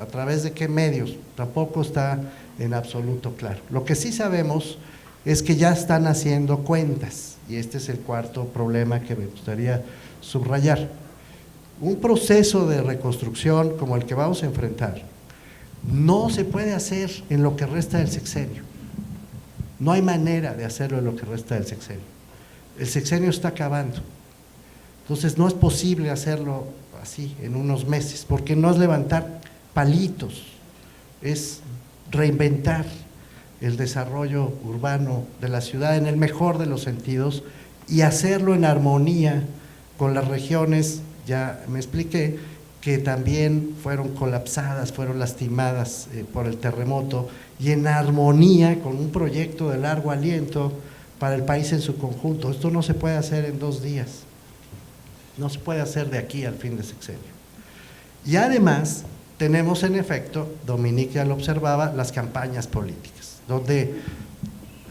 D: ¿A través de qué medios? Tampoco está en absoluto claro. Lo que sí sabemos es que ya están haciendo cuentas, y este es el cuarto problema que me gustaría subrayar. Un proceso de reconstrucción como el que vamos a enfrentar no se puede hacer en lo que resta del sexenio. No hay manera de hacerlo en lo que resta del sexenio. El sexenio está acabando. Entonces no es posible hacerlo así en unos meses, porque no es levantar palitos, es reinventar el desarrollo urbano de la ciudad en el mejor de los sentidos y hacerlo en armonía con las regiones, ya me expliqué, que también fueron colapsadas, fueron lastimadas por el terremoto, y en armonía con un proyecto de largo aliento para el país en su conjunto. Esto no se puede hacer en 2 días, no se puede hacer de aquí al fin de sexenio. Y además tenemos, en efecto, Dominique ya lo observaba, las campañas políticas, donde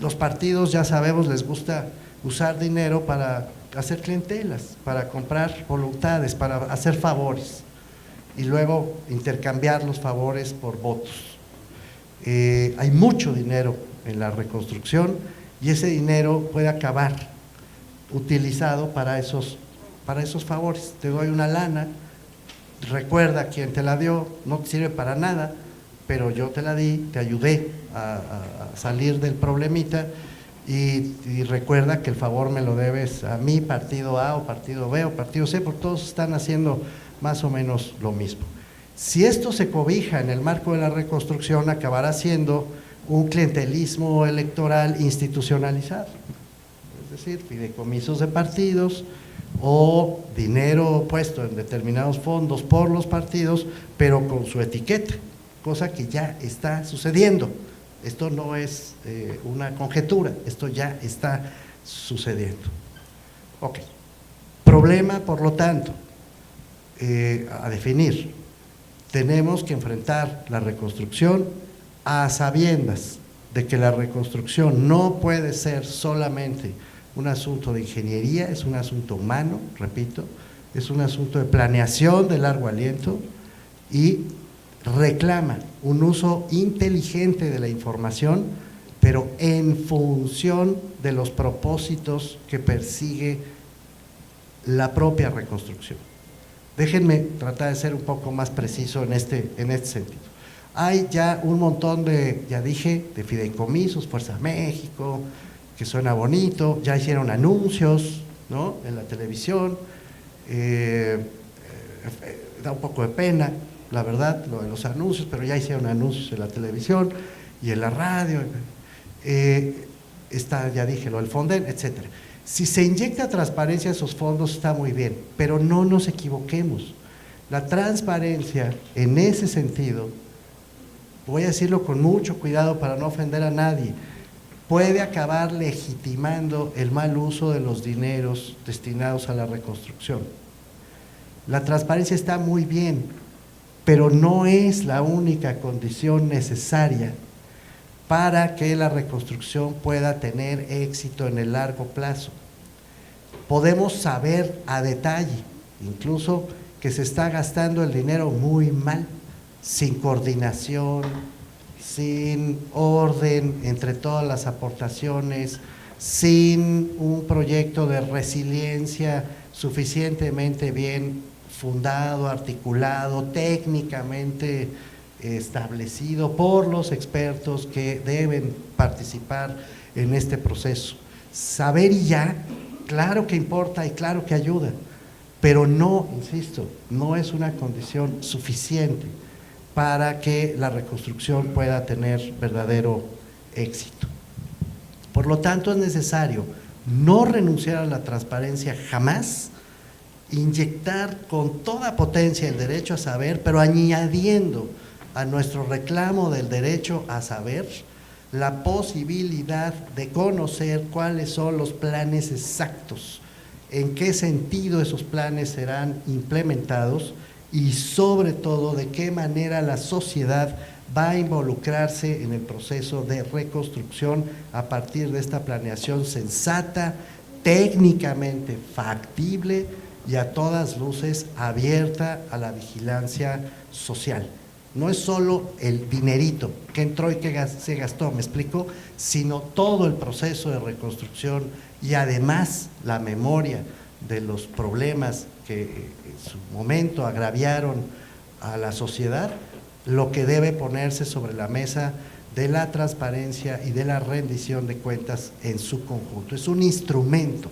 D: los partidos, ya sabemos, les gusta usar dinero para hacer clientelas, para comprar voluntades, para hacer favores y luego intercambiar los favores por votos. Hay mucho dinero en la reconstrucción y ese dinero puede acabar utilizado para esos favores. Te doy una lana, recuerda quién te la dio, no te sirve para nada, pero yo te la di, te ayudé a salir del problemita y recuerda que el favor me lo debes a mí, partido A o partido B o partido C, porque todos están haciendo más o menos lo mismo. Si esto se cobija en el marco de la reconstrucción, acabará siendo un clientelismo electoral institucionalizado, es decir, fideicomisos de partidos o dinero puesto en determinados fondos por los partidos, pero con su etiqueta, cosa que ya está sucediendo. Esto no es una conjetura, esto ya está sucediendo. Ok. Problema, por lo tanto, a definir. Tenemos que enfrentar la reconstrucción a sabiendas de que la reconstrucción no puede ser solamente un asunto de ingeniería, es un asunto humano, repito, es un asunto de planeación de largo aliento y reclama un uso inteligente de la información, pero en función de los propósitos que persigue la propia reconstrucción. Déjenme tratar de ser un poco más preciso en este sentido. Hay ya un montón de, ya dije, de fideicomisos, Fuerza México, que suena bonito, ya hicieron anuncios, ¿no?, en la televisión, da un poco de pena, la verdad, lo de los anuncios, pero ya hicieron anuncios en la televisión y en la radio, está, ya dije, lo del Fonden, etcétera. Si se inyecta transparencia a esos fondos está muy bien, pero no nos equivoquemos. La transparencia en ese sentido, voy a decirlo con mucho cuidado para no ofender a nadie, puede acabar legitimando el mal uso de los dineros destinados a la reconstrucción. La transparencia está muy bien, pero no es la única condición necesaria para que la reconstrucción pueda tener éxito en el largo plazo. Podemos saber a detalle, incluso que se está gastando el dinero muy mal, sin coordinación, sin orden entre todas las aportaciones, sin un proyecto de resiliencia suficientemente bien fundado, articulado, técnicamente establecido por los expertos que deben participar en este proceso. Saber y ya, claro que importa y claro que ayuda, pero no, insisto, no es una condición suficiente para que la reconstrucción pueda tener verdadero éxito. Por lo tanto, es necesario no renunciar a la transparencia jamás, inyectar con toda potencia el derecho a saber, pero añadiendo a nuestro reclamo del derecho a saber la posibilidad de conocer cuáles son los planes exactos, en qué sentido esos planes serán implementados y sobre todo de qué manera la sociedad va a involucrarse en el proceso de reconstrucción a partir de esta planeación sensata, técnicamente factible y a todas luces abierta a la vigilancia social. No es solo el dinerito que entró y que se gastó, ¿me explico?, sino todo el proceso de reconstrucción y además la memoria de los problemas que en su momento agraviaron a la sociedad, lo que debe ponerse sobre la mesa de la transparencia y de la rendición de cuentas en su conjunto. Es un instrumento,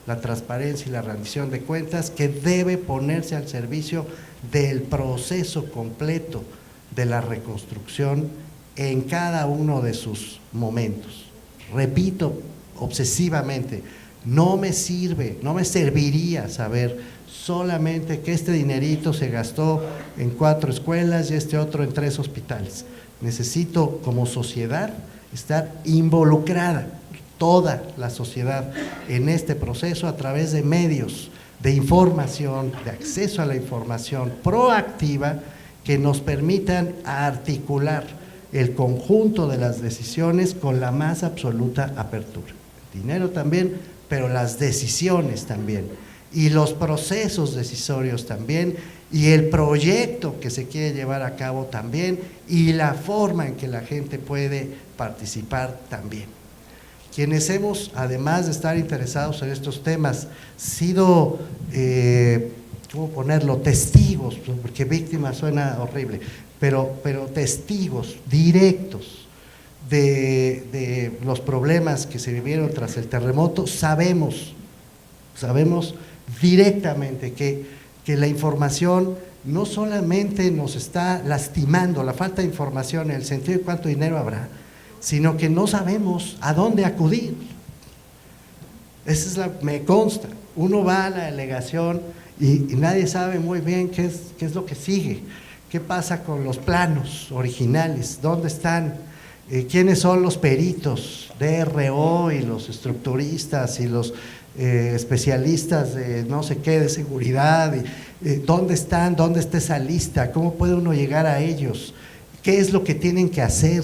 D: la transparencia y la rendición de cuentas, que debe ponerse al servicio del proceso completo de la reconstrucción en cada uno de sus momentos. Repito obsesivamente, no me serviría saber solamente que este dinerito se gastó en 4 escuelas y este otro en 3 hospitales. Necesito, como sociedad, estar involucrada, toda la sociedad, en este proceso a través de medios de información, de acceso a la información proactiva que nos permitan articular el conjunto de las decisiones con la más absoluta apertura. El dinero también, pero las decisiones también, y los procesos decisorios también, y el proyecto que se quiere llevar a cabo también, y la forma en que la gente puede participar también. Quienes hemos, además de estar interesados en estos temas, sido, ¿cómo ponerlo?, testigos, porque víctima suena horrible, pero testigos directos de los problemas que se vivieron tras el terremoto, sabemos directamente que la información no solamente nos está lastimando, la falta de información en el sentido de cuánto dinero habrá, sino que no sabemos a dónde acudir. Me consta, uno va a la delegación y nadie sabe muy bien qué es lo que sigue, ¿Qué pasa con los planos originales? ¿Dónde están? ¿Quiénes son los peritos, DRO y los estructuristas y los especialistas de no sé qué, de seguridad? ¿Dónde están? ¿Dónde está esa lista? ¿Cómo puede uno llegar a ellos? ¿Qué es lo que tienen que hacer?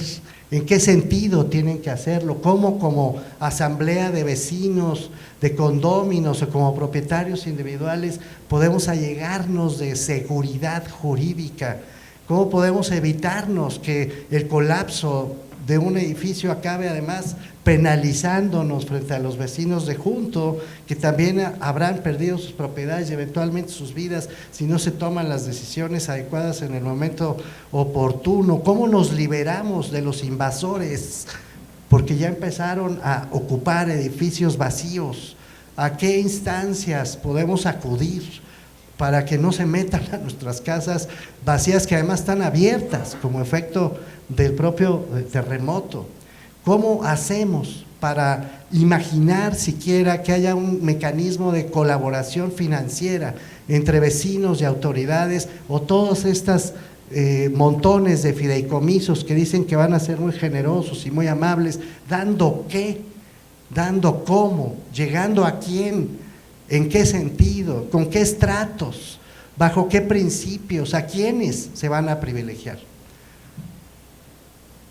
D: ¿En qué sentido tienen que hacerlo? ¿Cómo como asamblea de vecinos, de condóminos o como propietarios individuales podemos allegarnos de seguridad jurídica? ¿Cómo podemos evitarnos que el colapso de un edificio acabe además penalizándonos frente a los vecinos de junto, que también habrán perdido sus propiedades y eventualmente sus vidas si no se toman las decisiones adecuadas en el momento oportuno? ¿Cómo nos liberamos de los invasores? Porque ya empezaron a ocupar edificios vacíos. ¿A qué instancias podemos acudir para que no se metan a nuestras casas vacías, que además están abiertas como efecto del propio terremoto? ¿Cómo hacemos para imaginar siquiera que haya un mecanismo de colaboración financiera entre vecinos y autoridades, o todos estos montones de fideicomisos que dicen que van a ser muy generosos y muy amables? ¿Dando qué? ¿Dando cómo? ¿Llegando a quién? ¿En qué sentido? ¿Con qué estratos? ¿Bajo qué principios? ¿A quiénes se van a privilegiar?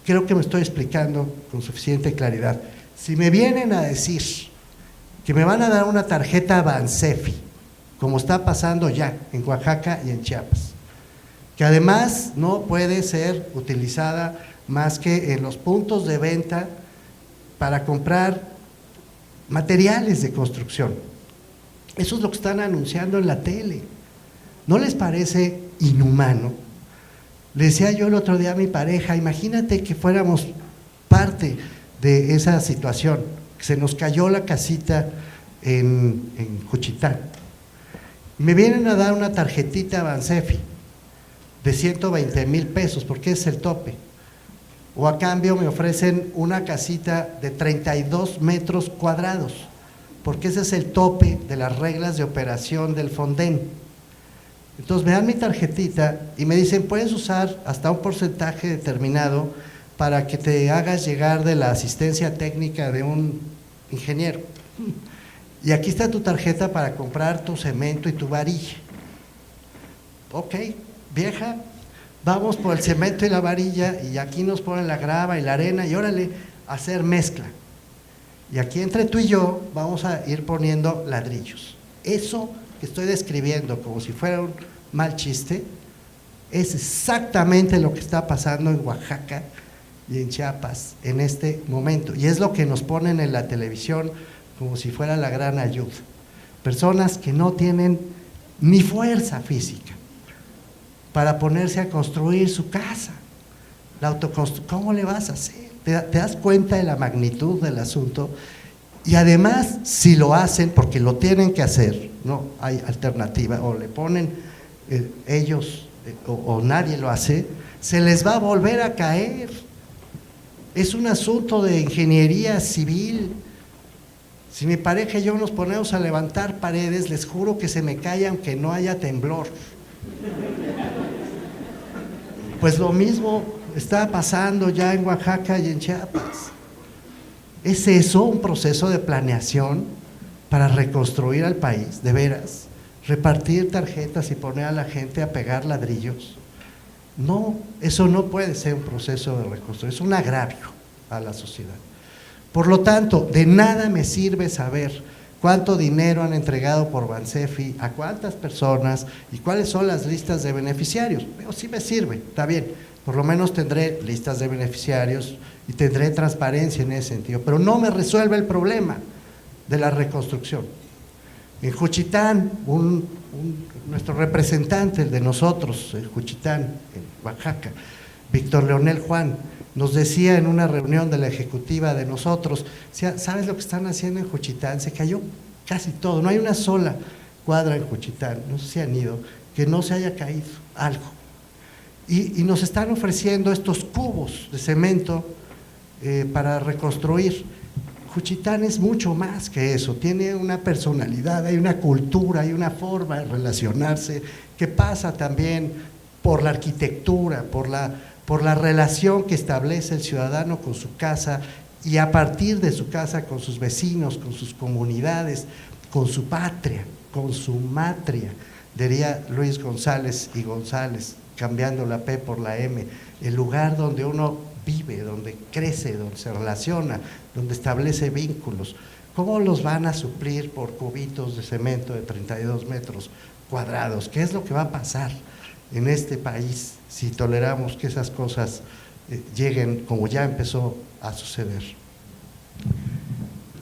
D: Creo que me estoy explicando con suficiente claridad. Si me vienen a decir que me van a dar una tarjeta Bansefi, como está pasando ya en Oaxaca y en Chiapas, que además no puede ser utilizada más que en los puntos de venta para comprar materiales de construcción. Eso es lo que están anunciando en la tele. ¿No les parece inhumano? Le decía yo el otro día a mi pareja, imagínate que fuéramos parte de esa situación, que se nos cayó la casita en Juchitán. Me vienen a dar una tarjetita Bansefi de 120,000 pesos, porque es el tope. O a cambio me ofrecen una casita de 32 metros cuadrados, porque ese es el tope de las reglas de operación del Fonden. Entonces me dan mi tarjetita y me dicen, puedes usar hasta un porcentaje determinado para que te hagas llegar de la asistencia técnica de un ingeniero. Y aquí está tu tarjeta para comprar tu cemento y tu varilla. Ok, vieja, vamos por el cemento y la varilla, y aquí nos ponen la grava y la arena, y órale, a hacer mezcla. Y aquí entre tú y yo vamos a ir poniendo ladrillos. Eso que estoy describiendo como si fuera un mal chiste es exactamente lo que está pasando en Oaxaca y en Chiapas en este momento, y es lo que nos ponen en la televisión como si fuera la gran ayuda. Personas que no tienen ni fuerza física para ponerse a construir su casa. ¿Cómo le vas a hacer? ¿Te das cuenta de la magnitud del asunto? Y además, si lo hacen, porque lo tienen que hacer, no hay alternativa, o le ponen ellos o nadie lo hace, se les va a volver a caer. Es un asunto de ingeniería civil. Si mi pareja y yo nos ponemos a levantar paredes, les juro que se me cae aunque no haya temblor. Pues lo mismo está pasando ya en Oaxaca y en Chiapas. ¿Es eso un proceso de planeación para reconstruir al país? ¿De veras? ¿Repartir tarjetas y poner a la gente a pegar ladrillos? No, eso no puede ser un proceso de reconstrucción, es un agravio a la sociedad. Por lo tanto, de nada me sirve saber cuánto dinero han entregado por Bansefi, a cuántas personas y cuáles son las listas de beneficiarios. Pero sí me sirve, está bien, por lo menos tendré listas de beneficiarios y tendré transparencia en ese sentido, pero no me resuelve el problema de la reconstrucción. En Juchitán, nuestro representante, el de nosotros, en Juchitán, en Oaxaca, Víctor Leonel Juan, nos decía en una reunión de la ejecutiva de nosotros, ¿sabes lo que están haciendo en Juchitán? Se cayó casi todo, no hay una sola cuadra en Juchitán, no sé si han ido, que no se haya caído algo. Y nos están ofreciendo estos cubos de cemento para reconstruir. Juchitán es mucho más que eso, tiene una personalidad, hay una cultura, hay una forma de relacionarse que pasa también por la arquitectura, por la relación que establece el ciudadano con su casa y a partir de su casa con sus vecinos, con sus comunidades, con su patria, con su matria, diría Luis González y González, cambiando la P por la M, el lugar donde uno vive, donde crece, donde se relaciona, donde establece vínculos. ¿Cómo los van a suplir por cubitos de cemento de 32 metros cuadrados? ¿Qué es lo que va a pasar en este país si toleramos que esas cosas lleguen como ya empezó a suceder?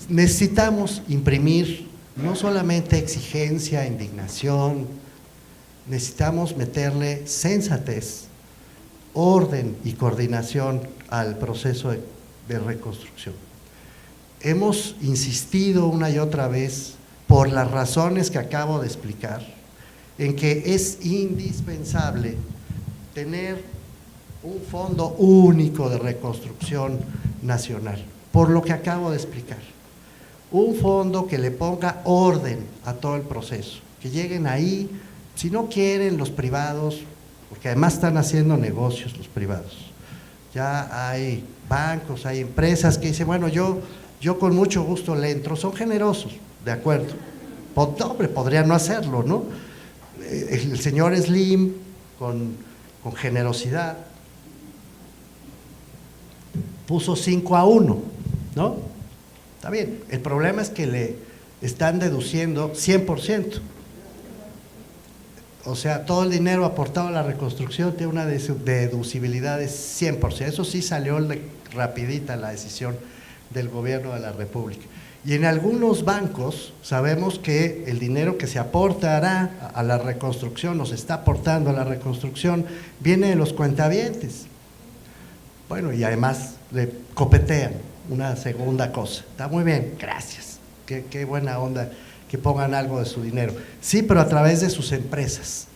D: Necesitamos imprimir no solamente exigencia, indignación, necesitamos meterle sensatez, orden y coordinación al proceso de reconstrucción. Hemos insistido una y otra vez, por las razones que acabo de explicar, en que es indispensable tener un fondo único de reconstrucción nacional, por lo que acabo de explicar. Un fondo que le ponga orden a todo el proceso, que lleguen ahí, si no quieren los privados, porque además están haciendo negocios los privados. Ya hay bancos, hay empresas que dicen, bueno, yo con mucho gusto le entro, son generosos, de acuerdo. Hombre, podría no hacerlo, ¿no? El señor Slim, con generosidad, puso 5-1, ¿no? Está bien, el problema es que le están deduciendo 100%. O sea, todo el dinero aportado a la reconstrucción tiene una deducibilidad de 100%. Eso sí salió rapidita la decisión del gobierno de la República. Y en algunos bancos sabemos que el dinero que se aportará a la reconstrucción, o se está aportando a la reconstrucción, viene de los cuentavientes. Bueno, y además le copetean una segunda cosa. Está muy bien, gracias. Qué buena onda que pongan algo de su dinero. Sí, pero a través de sus empresas.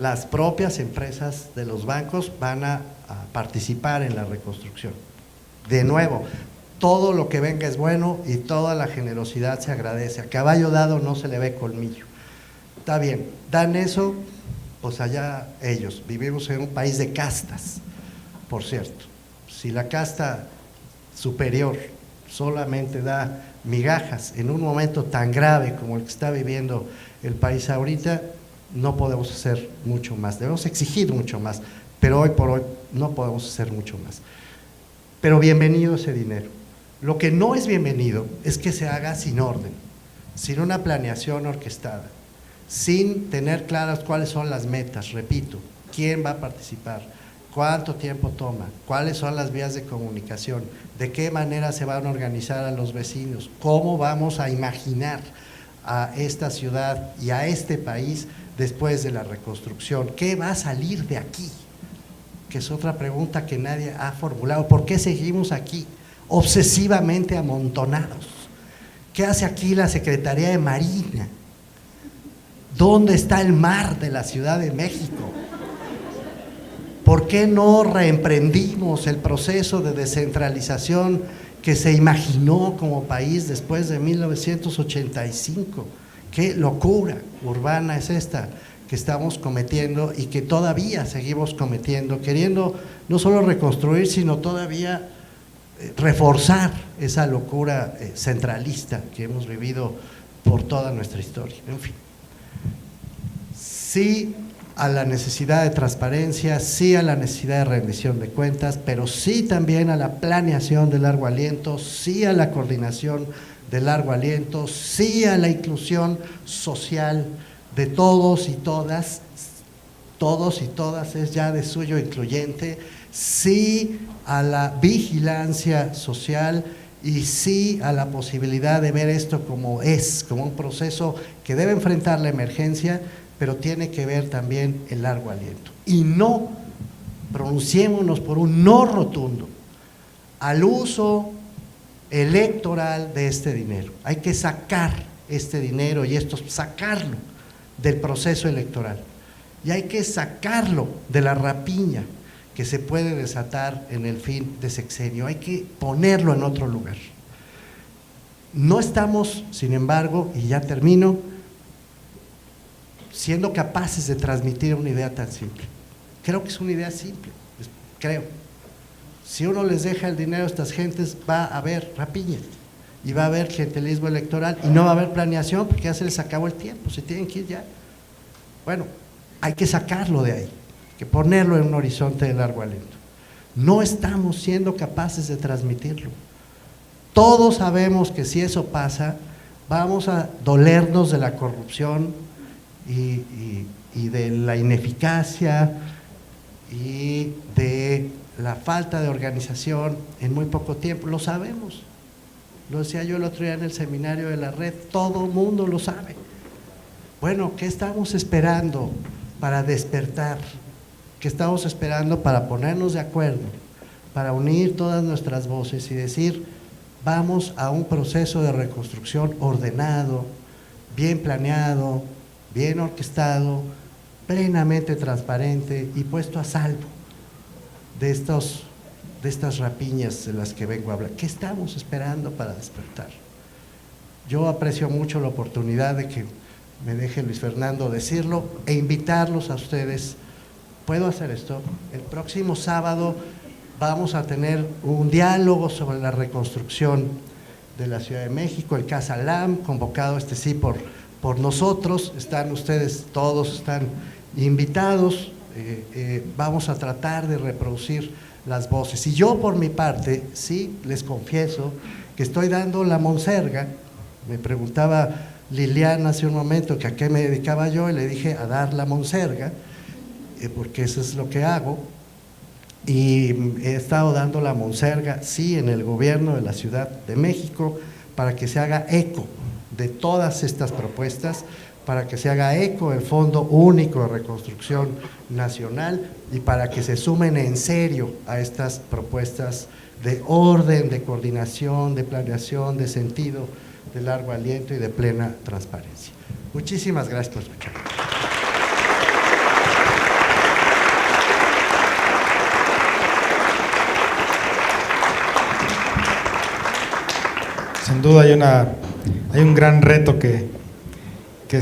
D: Las propias empresas de los bancos van a participar en la reconstrucción. De nuevo, todo lo que venga es bueno y toda la generosidad se agradece. A caballo dado no se le ve colmillo. Está bien, dan eso, pues allá ellos. Vivimos en un país de castas, por cierto. Si la casta superior solamente da migajas en un momento tan grave como el que está viviendo el país ahorita, no podemos hacer mucho más. Debemos exigir mucho más, pero hoy por hoy no podemos hacer mucho más. Pero bienvenido ese dinero. Lo que no es bienvenido es que se haga sin orden, sin una planeación orquestada, sin tener claras cuáles son las metas, repito, quién va a participar, cuánto tiempo toma, cuáles son las vías de comunicación, de qué manera se van a organizar a los vecinos, cómo vamos a imaginar a esta ciudad y a este país después de la reconstrucción, qué va a salir de aquí, que es otra pregunta que nadie ha formulado. ¿Por qué seguimos aquí obsesivamente amontonados? ¿Qué hace aquí la Secretaría de Marina? ¿Dónde está el mar de la Ciudad de México? ¿Por qué no reemprendimos el proceso de descentralización que se imaginó como país después de 1985? ¿Qué locura urbana es esta que estamos cometiendo y que todavía seguimos cometiendo, queriendo no solo reconstruir, sino todavía reforzar esa locura centralista que hemos vivido por toda nuestra historia? En fin, sí a la necesidad de transparencia, sí a la necesidad de rendición de cuentas, pero sí también a la planeación de largo aliento, sí a la coordinación de largo aliento, sí a la inclusión social de todos y todas es ya de suyo incluyente, sí a la vigilancia social y sí a la posibilidad de ver esto como un proceso que debe enfrentar la emergencia, pero tiene que ver también el largo aliento. Y no pronunciémonos por un no rotundo al uso electoral de este dinero. Hay que sacar este dinero y sacarlo del proceso electoral. Y hay que sacarlo de la rapiña que se puede desatar en el fin de sexenio. Hay que ponerlo en otro lugar. No estamos, sin embargo, y ya termino, siendo capaces de transmitir una idea tan simple. Creo que es una idea simple, creo. Si uno les deja el dinero a estas gentes, va a haber rapiña y va a haber clientelismo electoral y no va a haber planeación porque ya se les acabó el tiempo, se tienen que ir ya. Bueno, hay que sacarlo de ahí, hay que ponerlo en un horizonte de largo aliento. No estamos siendo capaces de transmitirlo. Todos sabemos que si eso pasa, vamos a dolernos de la corrupción y de la ineficacia y de la falta de organización en muy poco tiempo. Lo sabemos. Lo decía yo el otro día en el seminario de la red, todo el mundo lo sabe. Bueno, ¿qué estamos esperando para despertar? ¿Qué estamos esperando para ponernos de acuerdo? Para unir todas nuestras voces y decir, vamos a un proceso de reconstrucción ordenado, bien planeado, bien orquestado, plenamente transparente y puesto a salvo de estas rapiñas de las que vengo a hablar. ¿Qué estamos esperando para despertar? Yo aprecio mucho la oportunidad de que me deje Luis Fernando decirlo e invitarlos a ustedes. ¿Puedo hacer esto? El próximo sábado vamos a tener un diálogo sobre la reconstrucción de la Ciudad de México, el Casa LAM, convocado sí por nosotros. Están ustedes todos, están invitados. Vamos a tratar de reproducir las voces. Y yo por mi parte, sí, les confieso que estoy dando la monserga. Me preguntaba Liliana hace un momento que a qué me dedicaba yo, y le dije a dar la monserga, porque eso es lo que hago. Y he estado dando la monserga, sí, en el gobierno de la Ciudad de México, para que se haga eco de todas estas propuestas, para que se haga eco el Fondo Único de Reconstrucción Nacional y para que se sumen en serio a estas propuestas de orden, de coordinación, de planeación, de sentido, de largo aliento y de plena transparencia. Muchísimas gracias por escuchar.
B: Sin duda hay un gran reto que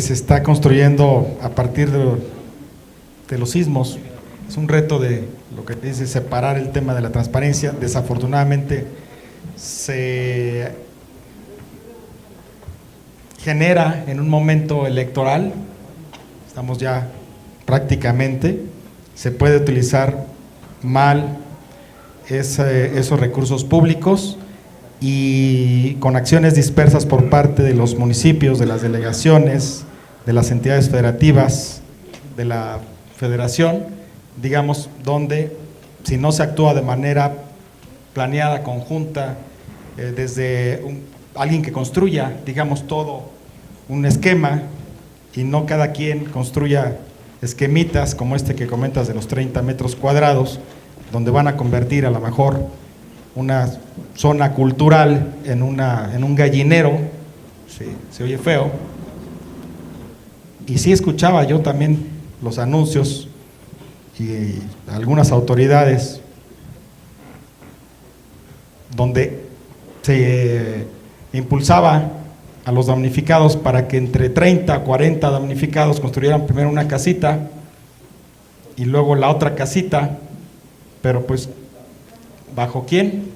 B: se está construyendo a partir de los sismos. Es un reto de lo que dice separar el tema de la transparencia. Desafortunadamente se genera en un momento electoral, estamos ya prácticamente, se puede utilizar mal esos recursos públicos y con acciones dispersas por parte de los municipios, de las delegaciones, de las entidades federativas, de la federación, digamos, donde si no se actúa de manera planeada, conjunta, desde alguien que construya, digamos, todo un esquema y no cada quien construya esquemitas como este que comentas de los 30 metros cuadrados, donde van a convertir a lo mejor una zona cultural en un gallinero. Sí, se oye feo. Y sí escuchaba yo también los anuncios y algunas autoridades donde se impulsaba a los damnificados para que entre 30 a 40 damnificados construyeran primero una casita y luego la otra casita, pero pues ¿bajo quién?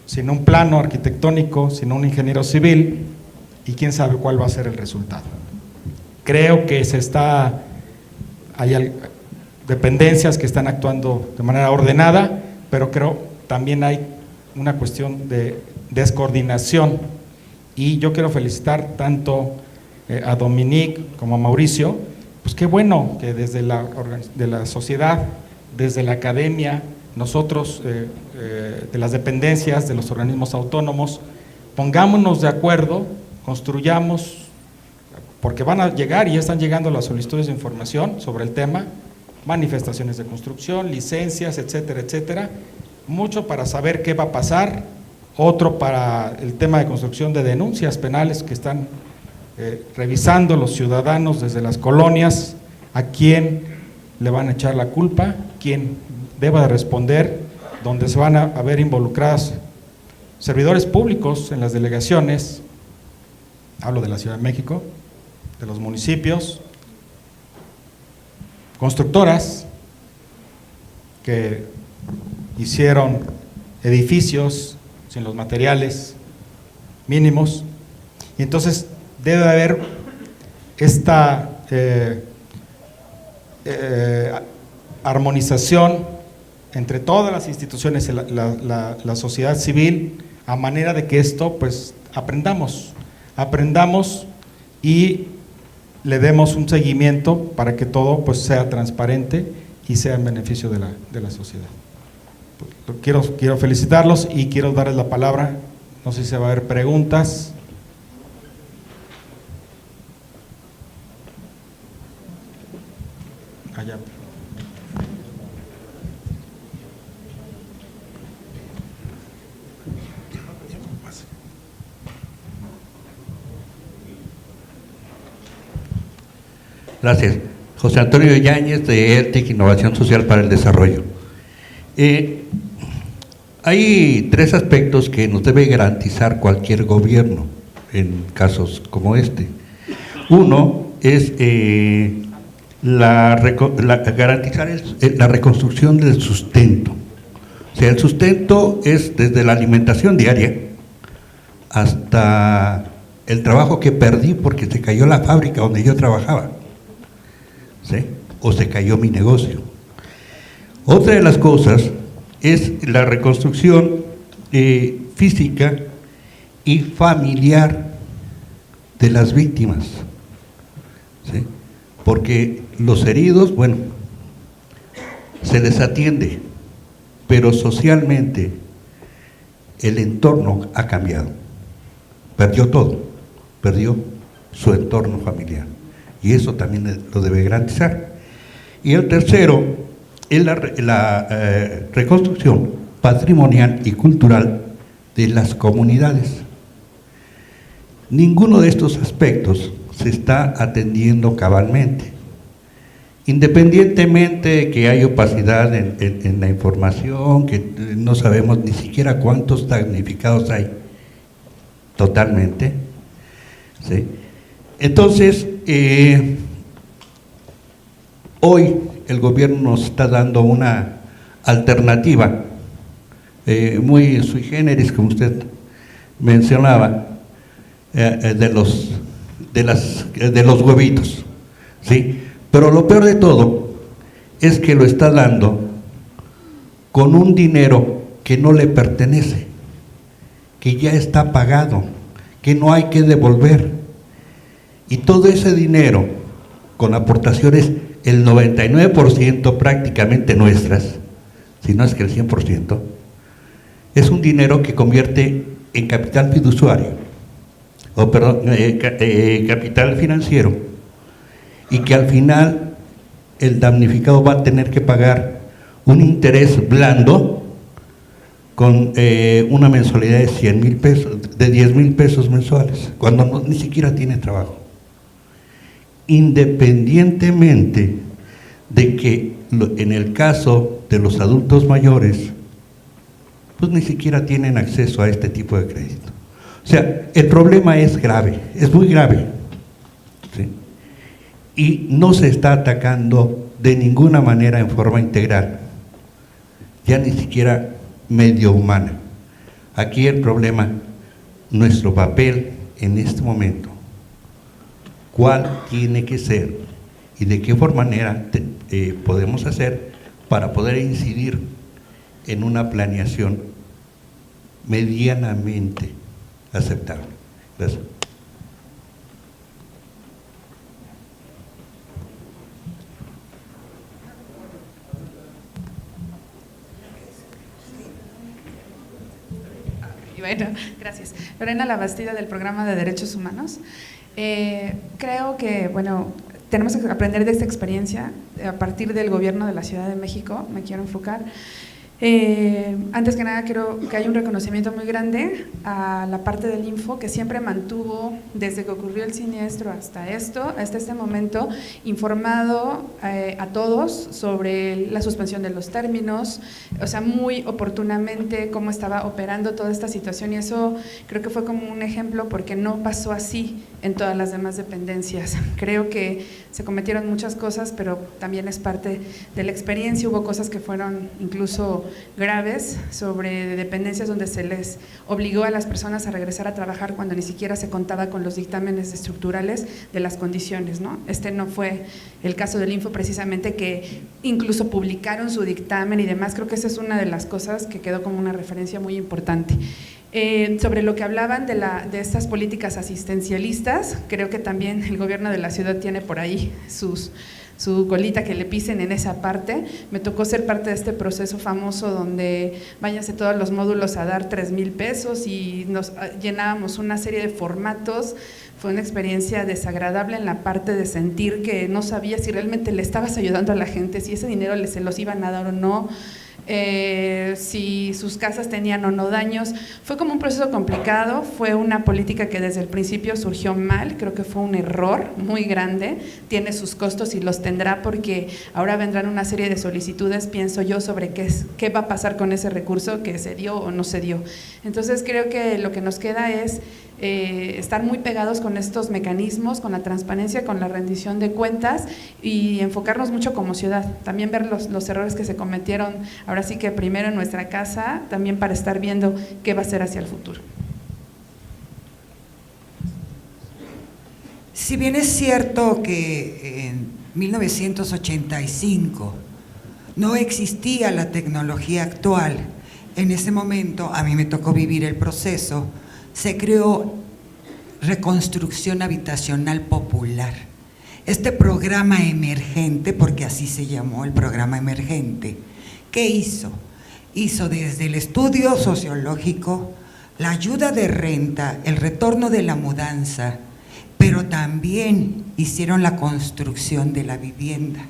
B: Sin un plano arquitectónico, sin un ingeniero civil, y quién sabe cuál va a ser el resultado. Creo que hay dependencias que están actuando de manera ordenada, pero creo también hay una cuestión de descoordinación, y yo quiero felicitar tanto a Dominique como a Mauricio. Pues qué bueno que desde la sociedad, desde la academia, nosotros de las dependencias, de los organismos autónomos, pongámonos de acuerdo, construyamos, porque van a llegar y ya están llegando las solicitudes de información sobre el tema, manifestaciones de construcción, licencias, etcétera, etcétera, mucho para saber qué va a pasar, otro para el tema de construcción de denuncias penales que están revisando los ciudadanos desde las colonias, a quién le van a echar la culpa, quién deba de responder, donde se van a ver involucrados servidores públicos en las delegaciones, hablo de la Ciudad de México, de los municipios, constructoras que hicieron edificios sin los materiales mínimos, y entonces debe haber esta armonización entre todas las instituciones, la sociedad civil, a manera de que esto pues aprendamos y le demos un seguimiento para que todo pues sea transparente y sea en beneficio de la sociedad. Quiero felicitarlos y quiero darles la palabra. No sé si se va a haber preguntas. Allá.
E: Gracias. José Antonio Yáñez, de ERTIC, Innovación Social para el Desarrollo. Hay tres aspectos que nos debe garantizar cualquier gobierno en casos como este. Uno es garantizar la reconstrucción del sustento. O sea, el sustento es desde la alimentación diaria hasta el trabajo que perdí porque se cayó la fábrica donde yo trabajaba, ¿sí? O se cayó mi negocio. Otra de las cosas es la reconstrucción física y familiar de las víctimas, ¿sí? Porque los heridos, bueno, se les atiende, pero socialmente el entorno ha cambiado, perdió todo, perdió su entorno familiar, y eso también lo debe garantizar. Y el tercero es la reconstrucción patrimonial y cultural de las comunidades. Ninguno de estos aspectos se está atendiendo cabalmente, independientemente de que hay opacidad en la información, que no sabemos ni siquiera cuántos damnificados hay totalmente, ¿sí? Entonces, hoy el gobierno nos está dando una alternativa muy sui generis, como usted mencionaba, de los huevitos, ¿sí? Pero lo peor de todo es que lo está dando con un dinero que no le pertenece, que ya está pagado, que no hay que devolver, y todo ese dinero con aportaciones, el 99% prácticamente nuestras, si no es que el 100%, es un dinero que convierte en capital fiduciario, capital financiero, y que al final el damnificado va a tener que pagar un interés blando con una mensualidad de 100,000 pesos, de 10,000 pesos mensuales, cuando ni siquiera tiene trabajo. Independientemente de que en el caso de los adultos mayores, pues ni siquiera tienen acceso a este tipo de crédito. O sea, el problema es grave, es muy grave, ¿sí? Y no se está atacando de ninguna manera en forma integral, ya ni siquiera medio humana. Aquí el problema, nuestro papel en este momento, cuál tiene que ser y de qué manera podemos hacer para poder incidir en una planeación medianamente aceptable. Gracias.
F: Bueno, gracias. Lorena Labastida, del Programa de Derechos Humanos. Creo que, bueno, tenemos que aprender de esta experiencia a partir del gobierno de la Ciudad de México, me quiero enfocar. Antes que nada quiero que haya un reconocimiento muy grande a la parte del Info que siempre mantuvo desde que ocurrió el siniestro hasta este momento, informado a todos sobre la suspensión de los términos, o sea, muy oportunamente cómo estaba operando toda esta situación, y eso creo que fue como un ejemplo porque no pasó así en todas las demás dependencias. Creo que se cometieron muchas cosas, pero también es parte de la experiencia. Hubo cosas que fueron incluso graves sobre dependencias donde se les obligó a las personas a regresar a trabajar cuando ni siquiera se contaba con los dictámenes estructurales de las condiciones, ¿no? Este no fue el caso del Info, precisamente, que incluso publicaron su dictamen y demás. Creo que esa es una de las cosas que quedó como una referencia muy importante. Sobre lo que hablaban de estas políticas asistencialistas, creo que también el gobierno de la ciudad tiene por ahí su colita que le pisen en esa parte. Me tocó ser parte de este proceso famoso donde váyanse todos los módulos a dar 3,000 pesos y nos llenábamos una serie de formatos. Fue una experiencia desagradable en la parte de sentir que no sabías si realmente le estabas ayudando a la gente, si ese dinero se los iban a dar o no, si sus casas tenían o no daños. Fue como un proceso complicado, fue una política que desde el principio surgió mal, creo que fue un error muy grande, tiene sus costos y los tendrá porque ahora vendrán una serie de solicitudes, pienso yo, sobre qué va a pasar con ese recurso que se dio o no se dio. Entonces creo que lo que nos queda es estar muy pegados con estos mecanismos, con la transparencia, con la rendición de cuentas y enfocarnos mucho como ciudad, también ver los errores que se cometieron, ahora sí que primero en nuestra casa, también para estar viendo qué va a ser hacia el futuro.
G: Si bien es cierto que en 1985 no existía la tecnología actual, en ese momento a mí me tocó vivir el proceso. Se creó Reconstrucción Habitacional Popular. Este programa emergente, porque así se llamó el programa emergente, ¿qué hizo? Hizo desde el estudio sociológico, la ayuda de renta, el retorno de la mudanza, pero también hicieron la construcción de la vivienda.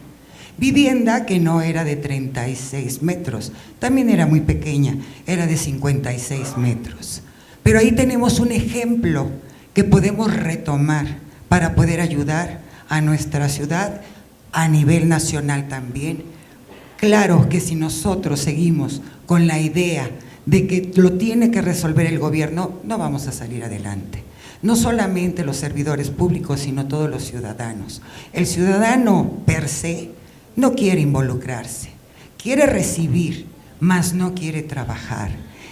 G: Vivienda que no era de 36 metros, también era muy pequeña, era de 56 metros. Pero ahí tenemos un ejemplo que podemos retomar para poder ayudar a nuestra ciudad a nivel nacional también. Claro que si nosotros seguimos con la idea de que lo tiene que resolver el gobierno, no vamos a salir adelante. No solamente los servidores públicos, sino todos los ciudadanos. El ciudadano per se no quiere involucrarse, quiere recibir, mas no quiere trabajar.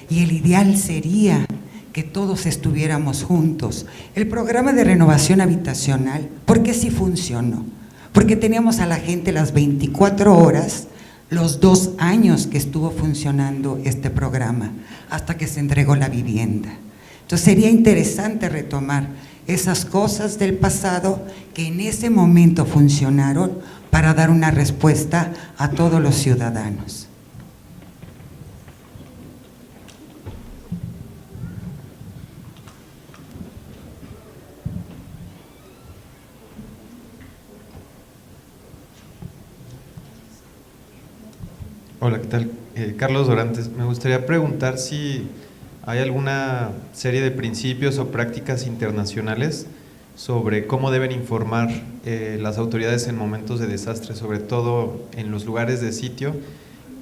G: Y el ideal sería que todos estuviéramos juntos. El programa de renovación habitacional, ¿por qué sí funcionó? Porque teníamos a la gente las 24 horas, los 2 años que estuvo funcionando este programa, hasta que se entregó la vivienda. Entonces sería interesante retomar esas cosas del pasado que en ese momento funcionaron para dar una respuesta a todos los ciudadanos.
H: Hola, ¿qué tal? Carlos Dorantes. Me gustaría preguntar si hay alguna serie de principios o prácticas internacionales sobre cómo deben informar las autoridades en momentos de desastre, sobre todo en los lugares de sitio.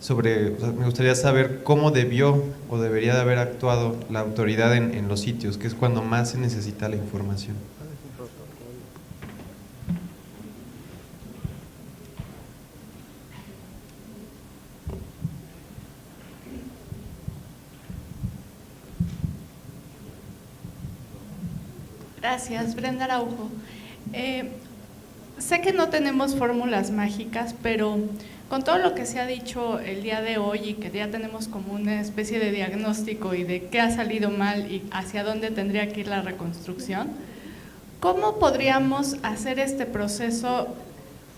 H: Me gustaría saber cómo debió o debería de haber actuado la autoridad en los sitios, que es cuando más se necesita la información.
I: Gracias, Brenda Araujo. Sé que no tenemos fórmulas mágicas, pero con todo lo que se ha dicho el día de hoy y que ya tenemos como una especie de diagnóstico y de qué ha salido mal y hacia dónde tendría que ir la reconstrucción, ¿cómo podríamos hacer este proceso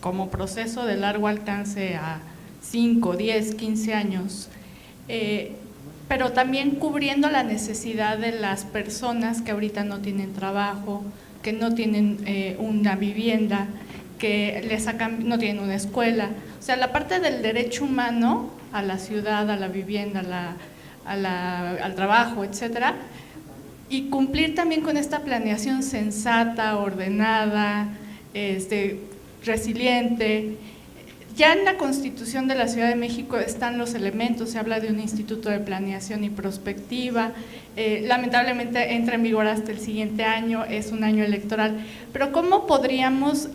I: como proceso de largo alcance a 5, 10, 15 años? Pero también cubriendo la necesidad de las personas que ahorita no tienen trabajo, que no tienen una vivienda, que no tienen una escuela. O sea, la parte del derecho humano a la ciudad, a la vivienda, al trabajo, etcétera, y cumplir también con esta planeación sensata, ordenada, resiliente. Ya en la Constitución de la Ciudad de México están los elementos, se habla de un instituto de planeación y prospectiva, lamentablemente entra en vigor hasta el siguiente año, es un año electoral, pero ¿cómo podríamos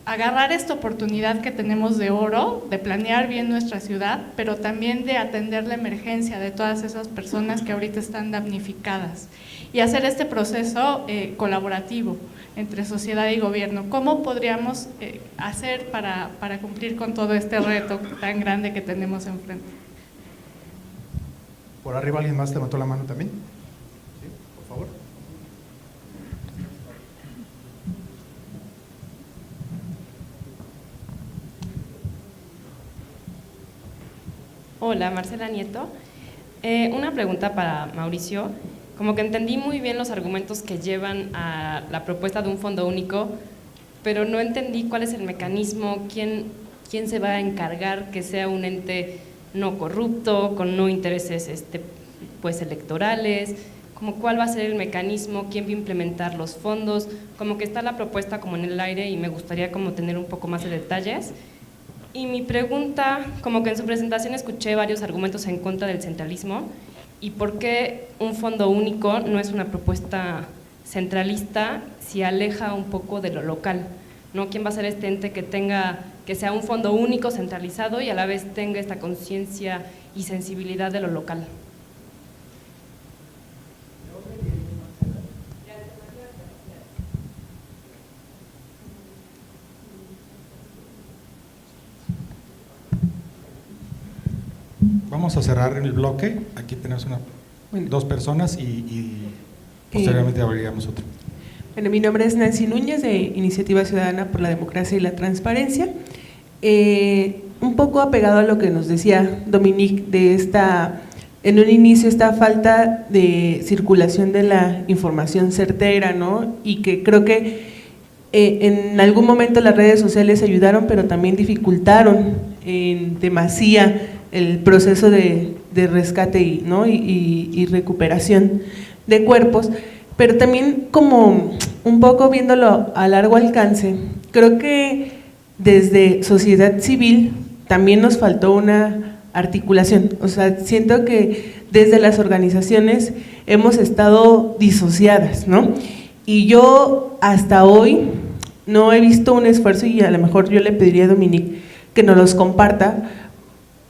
I: agarrar esta oportunidad que tenemos de oro, de planear bien nuestra ciudad, pero también de atender la emergencia de todas esas personas que ahorita están damnificadas y hacer este proceso colaborativo entre sociedad y gobierno? ¿Cómo podríamos hacer para cumplir con todo este reto tan grande que tenemos enfrente?
B: Por arriba alguien más levantó la mano también. ¿Sí? Por favor.
J: Hola, Marcela Nieto. Una pregunta para Mauricio. Como que entendí muy bien los argumentos que llevan a la propuesta de un fondo único, pero no entendí cuál es el mecanismo, quién se va a encargar que sea un ente no corrupto, con no intereses pues electorales, como cuál va a ser el mecanismo, quién va a implementar los fondos, como que está la propuesta como en el aire y me gustaría como tener un poco más de detalles. Y mi pregunta, como que en su presentación escuché varios argumentos en contra del centralismo, ¿y por qué un fondo único no es una propuesta centralista si aleja un poco de lo local? ¿No? ¿Quién va a ser este ente que sea un fondo único centralizado y a la vez tenga esta conciencia y sensibilidad de lo local?
B: Vamos a cerrar el bloque. Aquí tenemos dos personas y posteriormente abriríamos otro.
K: Bueno, mi nombre es Nancy Núñez, de Iniciativa Ciudadana por la Democracia y la Transparencia. Un poco apegado a lo que nos decía Dominique en un inicio, esta falta de circulación de la información certera, ¿no? Y que creo que en algún momento las redes sociales ayudaron, pero también dificultaron en demasía el proceso de rescate y recuperación de cuerpos, pero también como un poco viéndolo a largo alcance, creo que desde sociedad civil también nos faltó una articulación. O sea, siento que desde las organizaciones hemos estado disociadas, ¿no? Y yo hasta hoy no he visto un esfuerzo, y a lo mejor yo le pediría a Dominique que nos los comparta,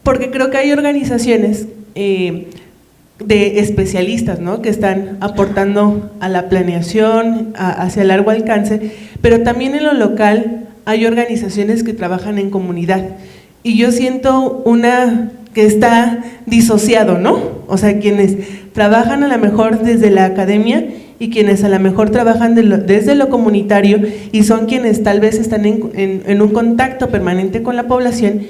K: porque creo que hay organizaciones de especialistas, ¿no?, que están aportando a la planeación hacia largo alcance, pero también en lo local hay organizaciones que trabajan en comunidad, y yo siento que está disociado, ¿no? O sea, quienes trabajan a lo mejor desde la academia y quienes a lo mejor trabajan desde lo comunitario y son quienes tal vez están en un contacto permanente con la población,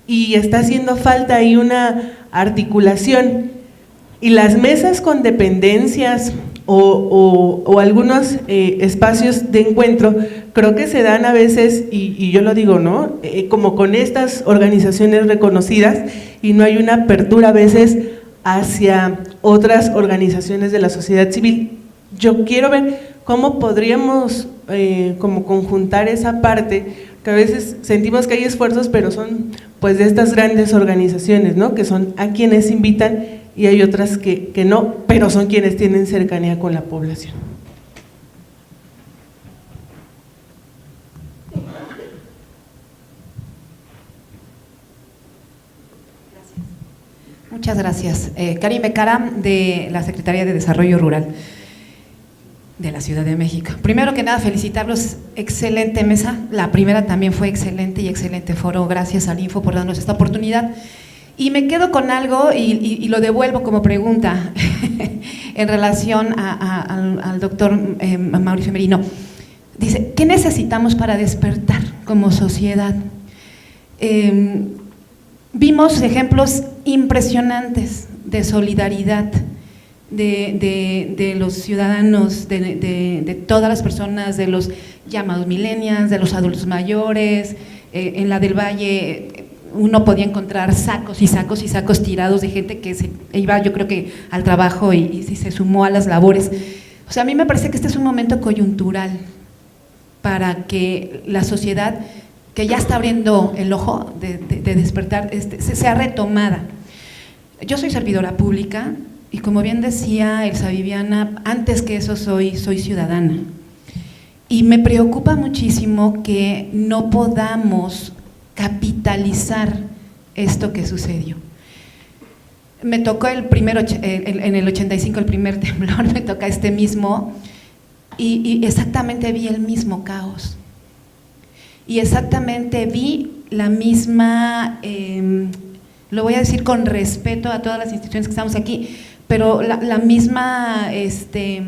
K: y está haciendo falta ahí una articulación. Y las mesas con dependencias o algunos espacios de encuentro creo que se dan a veces, y yo lo digo, ¿no?, como con estas organizaciones reconocidas, y no hay una apertura a veces hacia otras organizaciones de la sociedad civil. Yo quiero ver cómo podríamos como conjuntar esa parte, que a veces sentimos que hay esfuerzos, pero son pues de estas grandes organizaciones, ¿no?, que son a quienes invitan, y hay otras que no, pero son quienes tienen cercanía con la población.
L: Muchas gracias. Karim Becara, de la Secretaría de Desarrollo Rural de la Ciudad de México. Primero que nada, felicitarlos, excelente mesa, la primera también fue excelente y excelente foro, gracias al Info por darnos esta oportunidad. Y me quedo con algo y lo devuelvo como pregunta en relación al doctor Mauricio Merino. Dice, ¿qué necesitamos para despertar como sociedad? Vimos ejemplos impresionantes de solidaridad de los ciudadanos, de todas las personas, de los llamados millennials, de los adultos mayores, en la del Valle, uno podía encontrar sacos y sacos y sacos tirados de gente que se iba, yo creo que al trabajo y se sumó a las labores. O sea, a mí me parece que este es un momento coyuntural para que la sociedad, que ya está abriendo el ojo de despertar, sea retomada. Yo soy servidora pública y, como bien decía Elsa Viviana, antes que eso soy ciudadana. Y me preocupa muchísimo que no podamos capitalizar esto que sucedió. Me tocó en el 85 el primer temblor, me toca este mismo, y exactamente vi el mismo caos. Y exactamente vi la misma, lo voy a decir con respeto a todas las instituciones que estamos aquí, pero la misma, se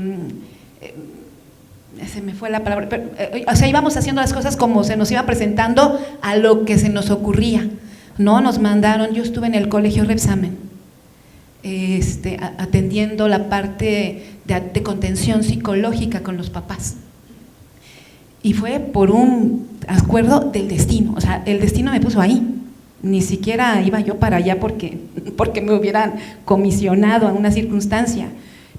L: me fue la palabra, pero, o sea, íbamos haciendo las cosas como se nos iba presentando a lo que se nos ocurría, ¿no? Nos mandaron, yo estuve en el colegio Repsamen, atendiendo la parte de contención psicológica con los papás, y fue por un acuerdo del destino, o sea, el destino me puso ahí, ni siquiera iba yo para allá porque me hubieran comisionado a una circunstancia.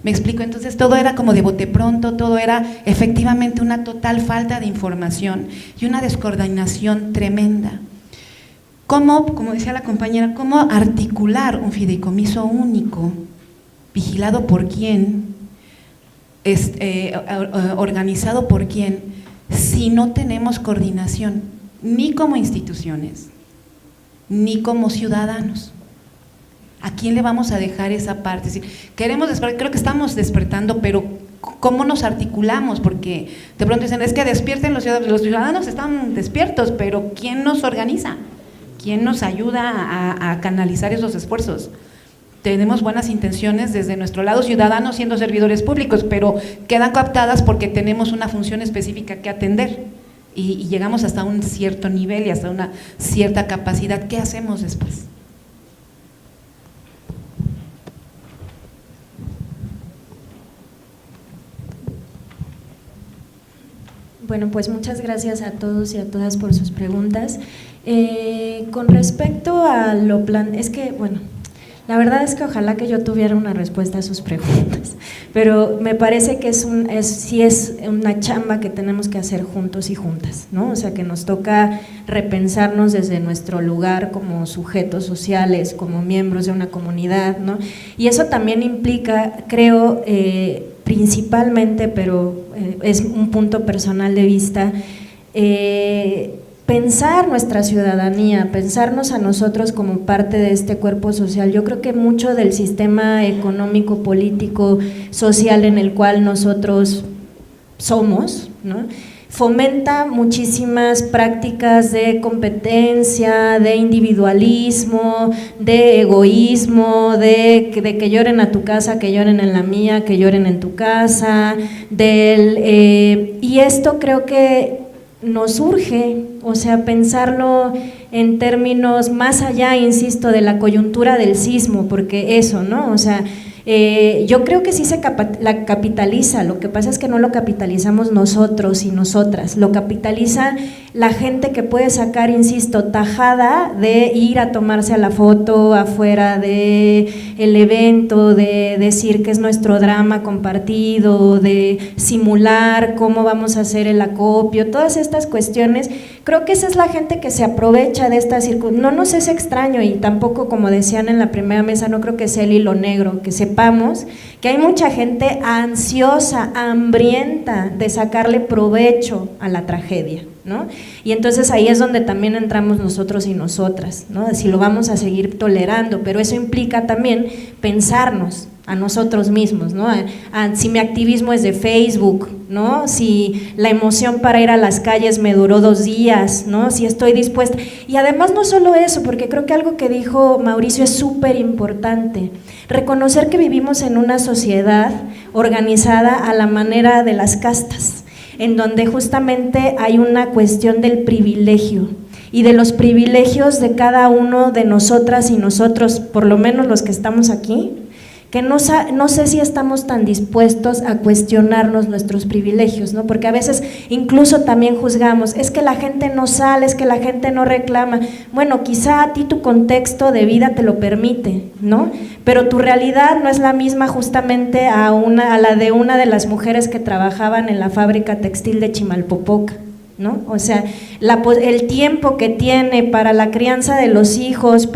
L: Me explico, entonces todo era como de bote pronto, todo era efectivamente una total falta de información y una descoordinación tremenda. ¿Cómo, como decía la compañera, cómo articular un fideicomiso único, vigilado por quién, organizado por quién, si no tenemos coordinación, ni como instituciones, ni como ciudadanos? ¿A quién le vamos a dejar esa parte? Es decir, queremos despertar, creo que estamos despertando, pero ¿cómo nos articulamos? Porque de pronto dicen, es que despierten los ciudadanos están despiertos, pero ¿quién nos organiza? ¿Quién nos ayuda a canalizar esos esfuerzos? Tenemos buenas intenciones desde nuestro lado, ciudadanos siendo servidores públicos, pero quedan cooptadas porque tenemos una función específica que atender y llegamos hasta un cierto nivel y hasta una cierta capacidad. ¿Qué hacemos después?
C: Bueno, pues muchas gracias a todos y a todas por sus preguntas. Con respecto a es que, bueno, la verdad es que ojalá que yo tuviera una respuesta a sus preguntas, pero me parece que sí es una chamba que tenemos que hacer juntos y juntas, ¿no? O sea, que nos toca repensarnos desde nuestro lugar como sujetos sociales, como miembros de una comunidad, ¿no? Y eso también implica, creo, principalmente, pero es un punto personal de vista, pensar nuestra ciudadanía, pensarnos a nosotros como parte de este cuerpo social. Yo creo que mucho del sistema económico, político, social en el cual nosotros somos, ¿no?, fomenta muchísimas prácticas de competencia, de individualismo, de egoísmo, de que lloren a tu casa, que lloren en la mía, que lloren en tu casa, y esto creo que nos urge, o sea, pensarlo en términos más allá, insisto, de la coyuntura del sismo, porque eso, ¿no? O sea, yo creo que sí la capitaliza, lo que pasa es que no lo capitalizamos nosotros y nosotras, lo capitaliza la gente que puede sacar, insisto, tajada de ir a tomarse a la foto afuera del evento, de decir que es nuestro drama compartido, de simular cómo vamos a hacer el acopio, todas estas cuestiones. Creo que esa es la gente que se aprovecha de esta circunstancia. No nos es extraño y tampoco, como decían en la primera mesa, no creo que sea el hilo negro, que sepamos que hay mucha gente ansiosa, hambrienta de sacarle provecho a la tragedia, ¿no? Y entonces ahí es donde también entramos nosotros y nosotras, ¿no? Si lo vamos a seguir tolerando, pero eso implica también pensarnos a nosotros mismos, ¿no? Si mi activismo es de Facebook, ¿no? Si la emoción para ir a las calles me duró 2 días, ¿no? Si estoy dispuesta. Y además no solo eso, porque creo que algo que dijo Mauricio es súper importante, reconocer que vivimos en una sociedad organizada a la manera de las castas, en donde justamente hay una cuestión del privilegio y de los privilegios de cada uno de nosotras y nosotros, por lo menos los que estamos aquí, que no sé si estamos tan dispuestos a cuestionarnos nuestros privilegios, ¿no? Porque a veces incluso también juzgamos, es que la gente no sale, es que la gente no reclama. Bueno, quizá a ti tu contexto de vida te lo permite, ¿no? Pero tu realidad no es la misma justamente a la de una de las mujeres que trabajaban en la fábrica textil de Chimalpopoca, ¿no? O sea, el tiempo que tiene para la crianza de los hijos,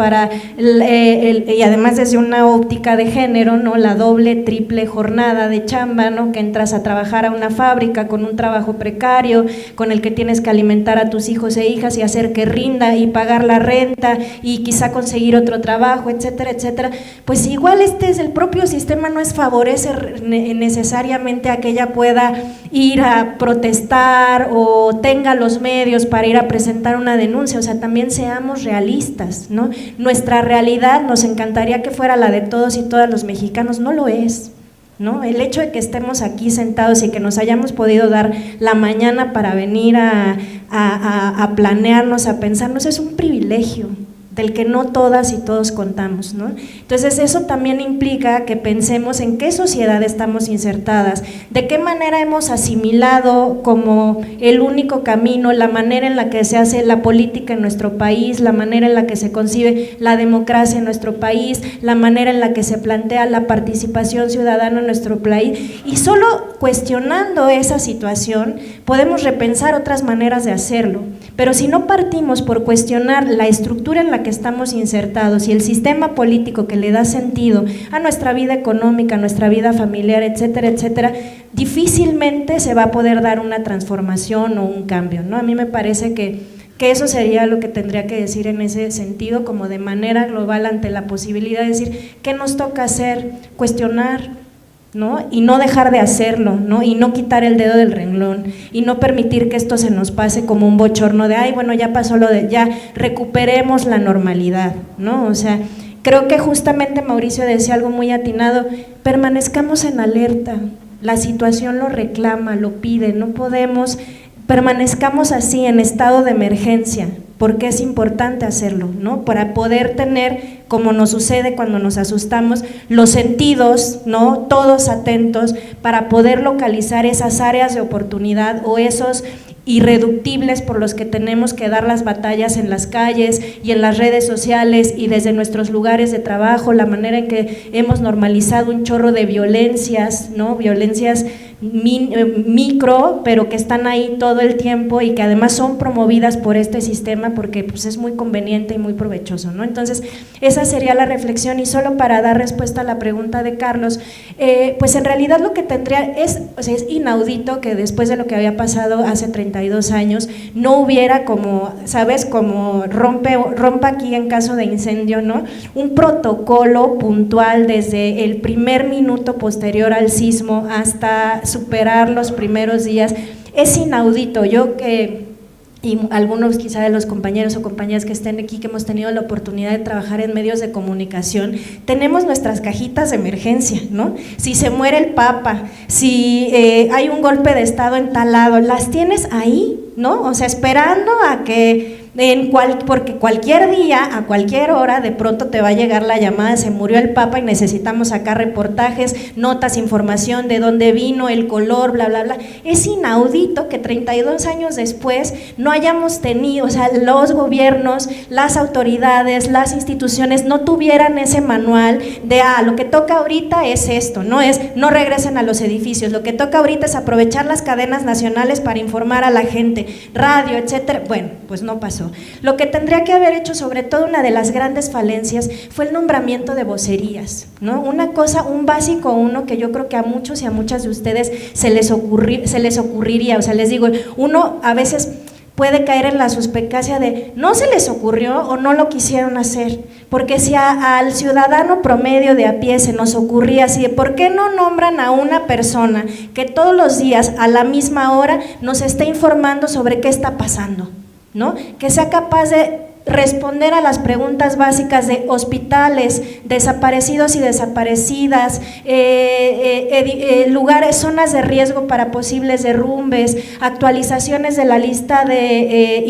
C: y además desde una óptica de género, ¿no? La doble, triple jornada de chamba, ¿no? Que entras a trabajar a una fábrica con un trabajo precario, con el que tienes que alimentar a tus hijos e hijas y hacer que rinda y pagar la renta y quizá conseguir otro trabajo, etcétera, etcétera. Pues igual el propio sistema no es favorecer necesariamente a que ella pueda ir a protestar o tenga los medios para ir a presentar una denuncia. O sea, también seamos realistas, ¿no? Nuestra realidad nos encantaría que fuera la de todos y todas los mexicanos, no lo es, ¿no? El hecho de que estemos aquí sentados y que nos hayamos podido dar la mañana para venir a planearnos, a pensarnos, es un privilegio del que no todas y todos contamos, ¿no? Entonces eso también implica que pensemos en qué sociedad estamos insertadas, de qué manera hemos asimilado como el único camino, la manera en la que se hace la política en nuestro país, la manera en la que se concibe la democracia en nuestro país, la manera en la que se plantea la participación ciudadana en nuestro país, y solo cuestionando esa situación podemos repensar otras maneras de hacerlo. Pero si no partimos por cuestionar la estructura en la que estamos insertados y el sistema político que le da sentido a nuestra vida económica, a nuestra vida familiar, etcétera, etcétera, difícilmente se va a poder dar una transformación o un cambio, ¿no? A mí me parece que eso sería lo que tendría que decir en ese sentido, como de manera global ante la posibilidad de decir ¿qué nos toca hacer? Cuestionar, ¿no? Y no dejar de hacerlo, ¿no? Y no quitar el dedo del renglón y no permitir que esto se nos pase como un bochorno de ay, bueno, ya pasó ya recuperemos la normalidad, ¿no? O sea, creo que justamente Mauricio decía algo muy atinado, permanezcamos en alerta, la situación lo reclama, lo pide, no podemos, permanezcamos así en estado de emergencia, porque es importante hacerlo, ¿no? Para poder tener, como nos sucede cuando nos asustamos, los sentidos, ¿no? Todos atentos para poder localizar esas áreas de oportunidad o esos irreductibles por los que tenemos que dar las batallas en las calles y en las redes sociales y desde nuestros lugares de trabajo, la manera en que hemos normalizado un chorro de violencias, ¿no? Violencias micro, pero que están ahí todo el tiempo y que además son promovidas por este sistema porque pues, es muy conveniente y muy provechoso, ¿no? Entonces, esa sería la reflexión y solo para dar respuesta a la pregunta de Carlos, pues en realidad lo que tendría es inaudito que después de lo que había pasado hace 32 años no hubiera como, ¿sabes? Como rompa aquí en caso de incendio, ¿no? Un protocolo puntual desde el primer minuto posterior al sismo hasta superar los primeros días. Es inaudito. Yo y algunos quizá de los compañeros o compañeras que estén aquí que hemos tenido la oportunidad de trabajar en medios de comunicación, tenemos nuestras cajitas de emergencia, ¿no? Si se muere el Papa, si hay un golpe de estado en tal lado, las tienes ahí, ¿no? O sea, esperando a que porque cualquier día, a cualquier hora, de pronto te va a llegar la llamada, se murió el Papa y necesitamos sacar reportajes, notas, información de dónde vino, el color, bla, bla, bla. Es inaudito que 32 años después no hayamos tenido, o sea, los gobiernos, las autoridades, las instituciones no tuvieran ese manual de, lo que toca ahorita es esto, no regresen a los edificios, lo que toca ahorita es aprovechar las cadenas nacionales para informar a la gente, radio, etcétera. Bueno, pues no pasó. Lo que tendría que haber hecho, sobre todo una de las grandes falencias, fue el nombramiento de vocerías, ¿no? Una cosa, un básico uno que yo creo que a muchos y a muchas de ustedes se les ocurriría, o sea, les digo, uno a veces puede caer en la suspicacia de no se les ocurrió o no lo quisieron hacer, porque si al ciudadano promedio de a pie se nos ocurría así de ¿por qué no nombran a una persona que todos los días a la misma hora nos esté informando sobre qué está pasando? ¿No? Que sea capaz de responder a las preguntas básicas de hospitales, desaparecidos y desaparecidas, lugares, zonas de riesgo para posibles derrumbes, actualizaciones de la lista de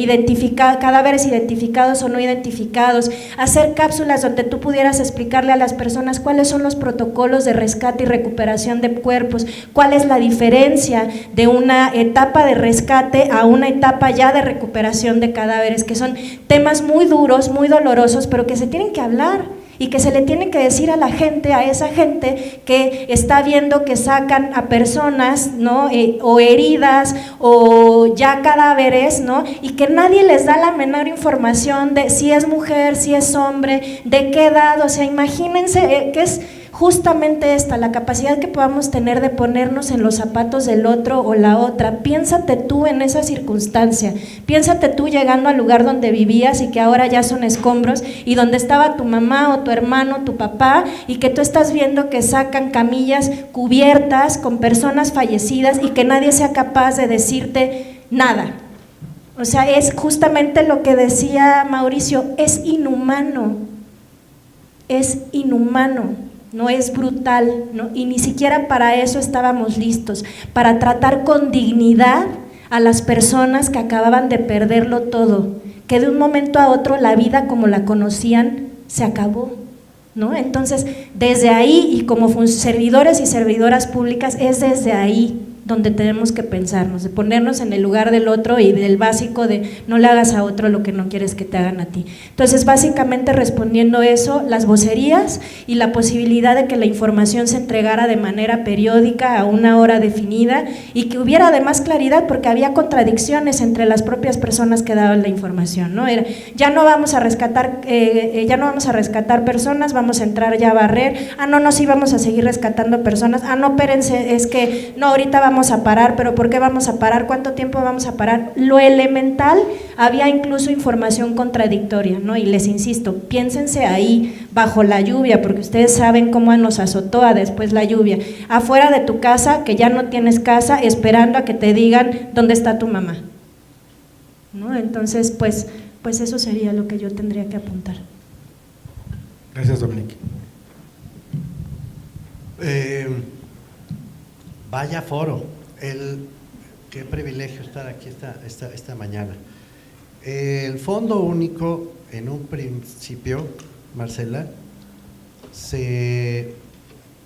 C: cadáveres identificados o no identificados, hacer cápsulas donde tú pudieras explicarle a las personas cuáles son los protocolos de rescate y recuperación de cuerpos, cuál es la diferencia de una etapa de rescate a una etapa ya de recuperación de cadáveres, que son temas muy duros, muy dolorosos, pero que se tienen que hablar y que se le tiene que decir a la gente, a esa gente que está viendo que sacan a personas, ¿no? O heridas o ya cadáveres, ¿no? Y que nadie les da la menor información de si es mujer, si es hombre, de qué edad. O sea, imagínense que es justamente esta, la capacidad que podamos tener de ponernos en los zapatos del otro o la otra. Piénsate tú en esa circunstancia, piénsate tú llegando al lugar donde vivías y que ahora ya son escombros, y donde estaba tu mamá o tu hermano, tu papá, y que tú estás viendo que sacan camillas cubiertas con personas fallecidas y que nadie sea capaz de decirte nada. O sea, es justamente lo que decía Mauricio, es inhumano, no es brutal, ¿no? Y ni siquiera para eso estábamos listos, para tratar con dignidad a las personas que acababan de perderlo todo, que de un momento a otro la vida como la conocían se acabó, ¿no? Entonces, desde ahí, y como servidores y servidoras públicas, es desde ahí donde tenemos que pensarnos, de ponernos en el lugar del otro y del básico de no le hagas a otro lo que no quieres que te hagan a ti. Entonces, básicamente respondiendo eso, las vocerías y la posibilidad de que la información se entregara de manera periódica a una hora definida y que hubiera además claridad, porque había contradicciones entre las propias personas que daban la información, ¿no? Era, ya no vamos a rescatar personas, vamos a entrar ya a barrer, no, sí vamos a seguir rescatando personas, no, espérense, es que no, ahorita vamos a parar, pero ¿por qué vamos a parar? ¿Cuánto tiempo vamos a parar? Lo elemental, había incluso información contradictoria, ¿no? Y les insisto, piénsense ahí, bajo la lluvia, porque ustedes saben cómo nos azotó después la lluvia, afuera de tu casa, que ya no tienes casa, esperando a que te digan dónde está tu mamá, ¿no? Entonces, pues eso sería lo que yo tendría que apuntar.
B: Gracias, Dominique.
D: Vaya foro, qué privilegio estar aquí esta mañana. El Fondo Único, en un principio, Marcela,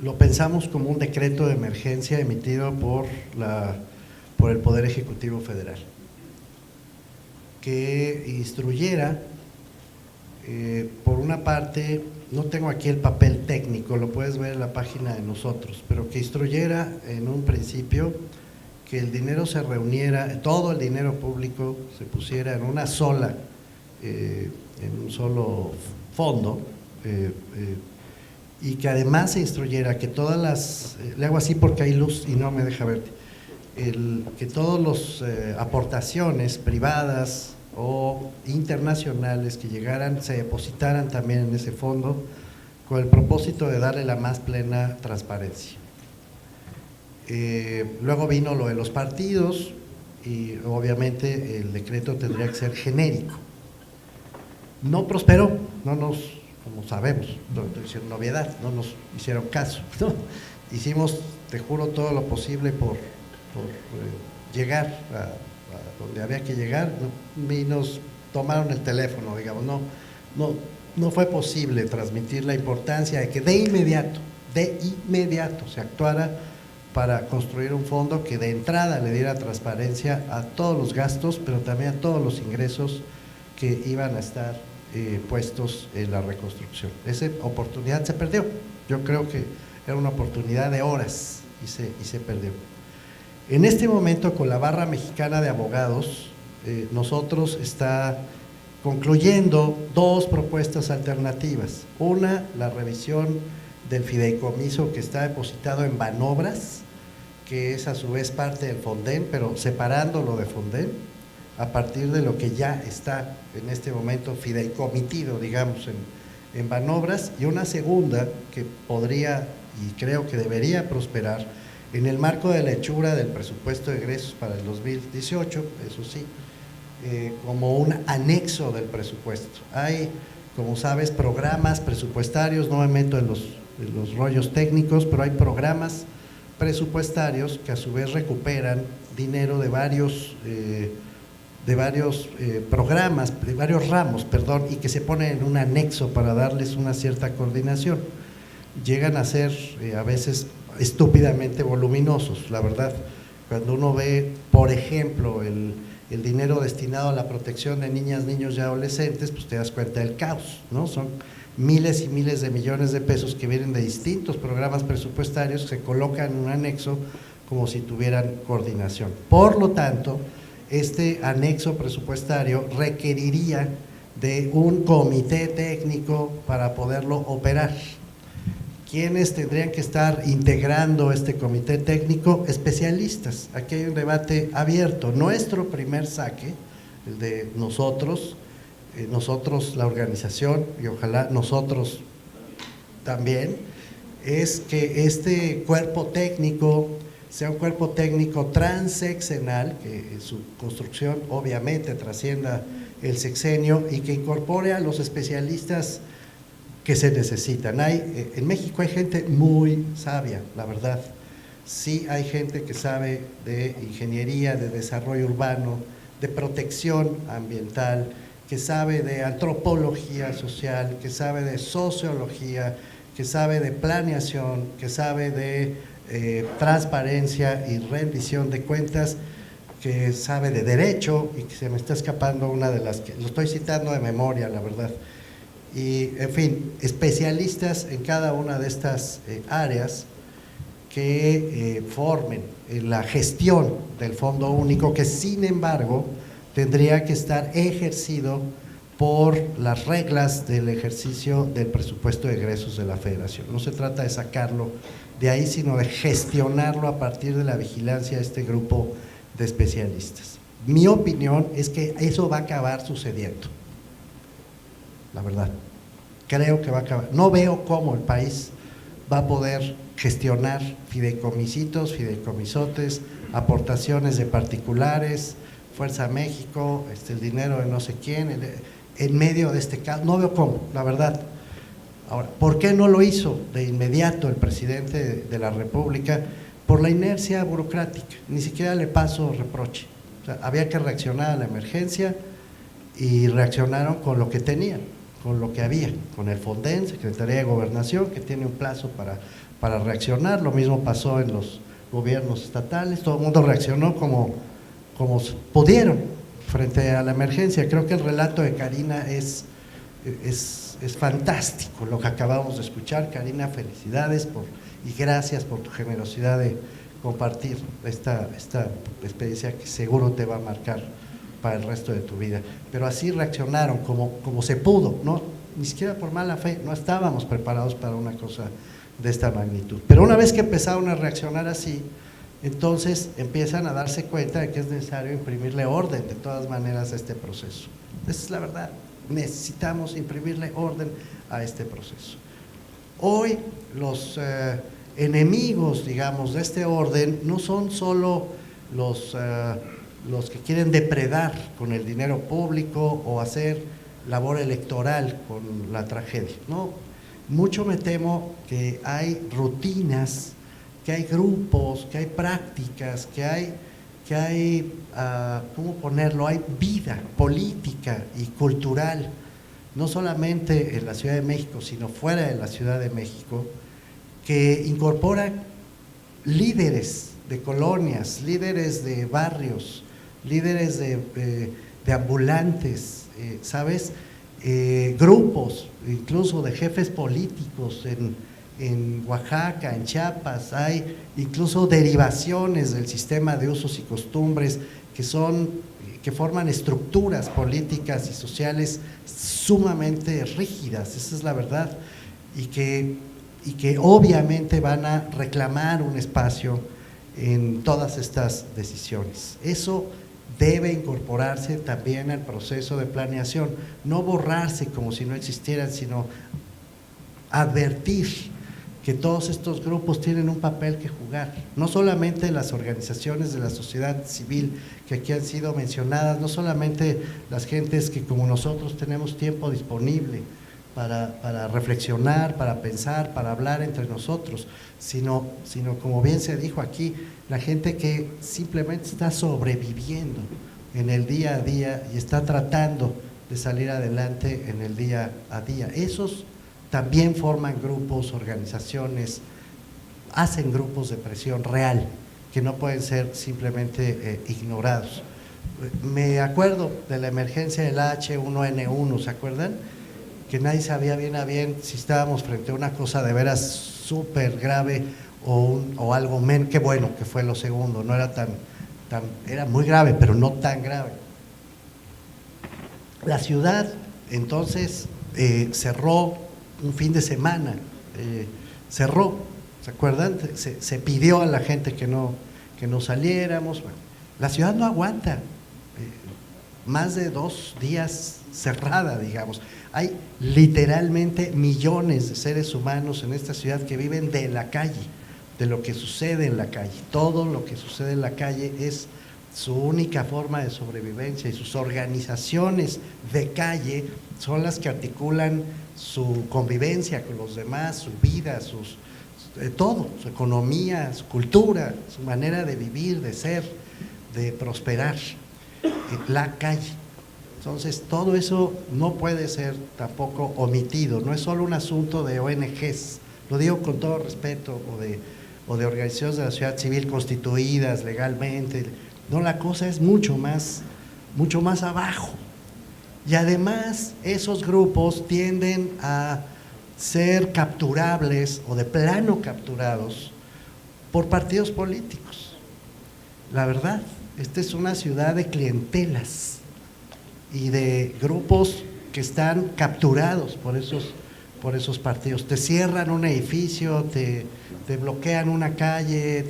D: lo pensamos como un decreto de emergencia emitido por el Poder Ejecutivo Federal, que instruyera, por una parte, no tengo aquí el papel técnico, lo puedes ver en la página de nosotros, pero que instruyera en un principio que el dinero se reuniera, todo el dinero público se pusiera en una sola, en un solo fondo, y que además se instruyera que todas las, le hago así porque hay luz y no me deja verte, que todas las aportaciones privadas o internacionales que llegaran se depositaran también en ese fondo con el propósito de darle la más plena transparencia. Luego vino lo de los partidos y obviamente el decreto tendría que ser genérico. No prosperó, como sabemos, no hicieron novedad, no nos hicieron caso, ¿no? Hicimos, te juro, todo lo posible por llegar a donde había que llegar, ¿no? Y nos tomaron el teléfono, digamos, no fue posible transmitir la importancia de que de inmediato se actuara para construir un fondo que de entrada le diera transparencia a todos los gastos, pero también a todos los ingresos que iban a estar puestos en la reconstrucción. Esa oportunidad se perdió. Yo creo que era una oportunidad de horas y se perdió. En este momento, con la Barra Mexicana de Abogados, nosotros está concluyendo dos propuestas alternativas. Una, la revisión del fideicomiso que está depositado en Banobras, que es a su vez parte del Fonden, pero separándolo de Fonden, a partir de lo que ya está en este momento fideicomitido, digamos, en Banobras, y una segunda que podría y creo que debería prosperar en el marco de la hechura del presupuesto de egresos para el 2018, eso sí, como un anexo del presupuesto. Hay, como sabes, programas presupuestarios, no me meto en los rollos técnicos, pero hay programas presupuestarios que a su vez recuperan dinero de varios programas, de varios ramos, perdón, y que se ponen en un anexo para darles una cierta coordinación. Llegan a ser a veces estúpidamente voluminosos, la verdad. Cuando uno ve, por ejemplo, el dinero destinado a la protección de niñas, niños y adolescentes, pues te das cuenta del caos, ¿no? Son miles y miles de millones de pesos que vienen de distintos programas presupuestarios, se colocan en un anexo como si tuvieran coordinación. Por lo tanto, este anexo presupuestario requeriría de un comité técnico para poderlo operar. ¿Quiénes tendrían que estar integrando este comité técnico? Especialistas. Aquí hay un debate abierto. Nuestro primer saque, el de nosotros la organización y ojalá nosotros también, es que este cuerpo técnico sea un cuerpo técnico transeccional, que en su construcción obviamente trascienda el sexenio y que incorpore a los especialistas que se necesitan. En México hay gente muy sabia, la verdad. Sí hay gente que sabe de ingeniería, de desarrollo urbano, de protección ambiental, que sabe de antropología social, que sabe de sociología, que sabe de planeación, que sabe de transparencia y rendición de cuentas, que sabe de derecho, y que se me está escapando una de las que, lo estoy citando de memoria, la verdad. Y, en fin, especialistas en cada una de estas áreas que formen la gestión del Fondo Único, que sin embargo tendría que estar ejercido por las reglas del ejercicio del presupuesto de egresos de la Federación. No se trata de sacarlo de ahí, sino de gestionarlo a partir de la vigilancia de este grupo de especialistas. Mi opinión es que eso va a acabar sucediendo, la verdad. Creo que va a acabar. No veo cómo el país va a poder gestionar fideicomisos, fideicomisotes, aportaciones de particulares, Fuerza México, el dinero de no sé quién, en medio de este caso. No veo cómo, la verdad. Ahora, ¿por qué no lo hizo de inmediato el presidente de la República? Por la inercia burocrática. Ni siquiera le paso reproche. O sea, había que reaccionar a la emergencia y reaccionaron con lo que tenían, con lo que había, con el Fonden, Secretaría de Gobernación, que tiene un plazo para reaccionar. Lo mismo pasó en los gobiernos estatales. Todo el mundo reaccionó como pudieron frente a la emergencia. Creo que el relato de Karina es fantástico lo que acabamos de escuchar. Karina, felicidades y gracias por tu generosidad de compartir esta experiencia que seguro te va a marcar para el resto de tu vida. Pero así reaccionaron como se pudo, ¿no? Ni siquiera por mala fe, no estábamos preparados para una cosa de esta magnitud. Pero una vez que empezaron a reaccionar así, entonces empiezan a darse cuenta de que es necesario imprimirle orden de todas maneras a este proceso. Esa es la verdad, necesitamos imprimirle orden a este proceso. Hoy los enemigos, digamos, de este orden no son solo los que quieren depredar con el dinero público o hacer labor electoral con la tragedia, no. Mucho me temo que hay rutinas, que hay grupos, que hay prácticas, que hay ¿cómo ponerlo? Hay vida política y cultural, no solamente en la Ciudad de México, sino fuera de la Ciudad de México, que incorpora líderes de colonias, líderes de barrios, líderes de ambulantes, ¿sabes? Grupos, incluso de jefes políticos en Oaxaca, en Chiapas. Hay incluso derivaciones del sistema de usos y costumbres que forman estructuras políticas y sociales sumamente rígidas, esa es la verdad, y que obviamente van a reclamar un espacio en todas estas decisiones. Eso debe incorporarse también al proceso de planeación, no borrarse como si no existieran, sino advertir que todos estos grupos tienen un papel que jugar, no solamente las organizaciones de la sociedad civil que aquí han sido mencionadas, no solamente las gentes que como nosotros tenemos tiempo disponible para reflexionar, para pensar, para hablar entre nosotros, sino como bien se dijo aquí, la gente que simplemente está sobreviviendo en el día a día y está tratando de salir adelante en el día a día. Esos también forman grupos, organizaciones, hacen grupos de presión real, que no pueden ser simplemente ignorados. Me acuerdo de la emergencia del H1N1, ¿se acuerdan? Que nadie sabía bien a bien si estábamos frente a una cosa de veras súper grave o algo menos. Qué bueno que fue lo segundo, no era era muy grave, pero no tan grave. La ciudad entonces cerró un fin de semana, cerró, ¿se acuerdan? Se pidió a la gente que no saliéramos. Bueno, la ciudad no aguanta más de 2 días cerrada, digamos. Hay literalmente millones de seres humanos en esta ciudad que viven de la calle, de lo que sucede en la calle. Todo lo que sucede en la calle es su única forma de sobrevivencia, y sus organizaciones de calle son las que articulan su convivencia con los demás, su vida, todo, su economía, su cultura, su manera de vivir, de ser, de prosperar, la calle. Entonces todo eso no puede ser tampoco omitido, no es solo un asunto de ONGs, lo digo con todo respeto, o de organizaciones de la sociedad civil constituidas legalmente. No, la cosa es mucho más abajo. Y además esos grupos tienden a ser capturables o de plano capturados por partidos políticos. La verdad, esta es una ciudad de clientelas y de grupos que están capturados por esos partidos. Te cierran un edificio, te bloquean una calle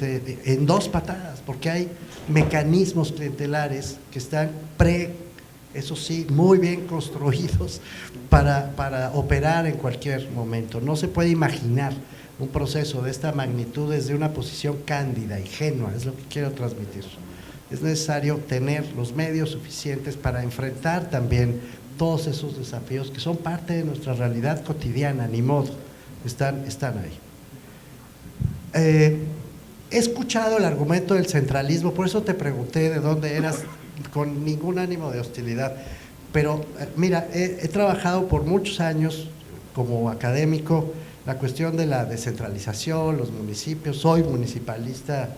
D: en 2 patadas, porque hay mecanismos clientelares que están eso sí, muy bien construidos para operar en cualquier momento. No se puede imaginar un proceso de esta magnitud desde una posición cándida, ingenua, es lo que quiero transmitir. Es necesario tener los medios suficientes para enfrentar también todos esos desafíos que son parte de nuestra realidad cotidiana, ni modo, están ahí. He escuchado el argumento del centralismo, por eso te pregunté de dónde eras, con ningún ánimo de hostilidad, pero mira, he trabajado por muchos años como académico la cuestión de la descentralización, los municipios, soy municipalista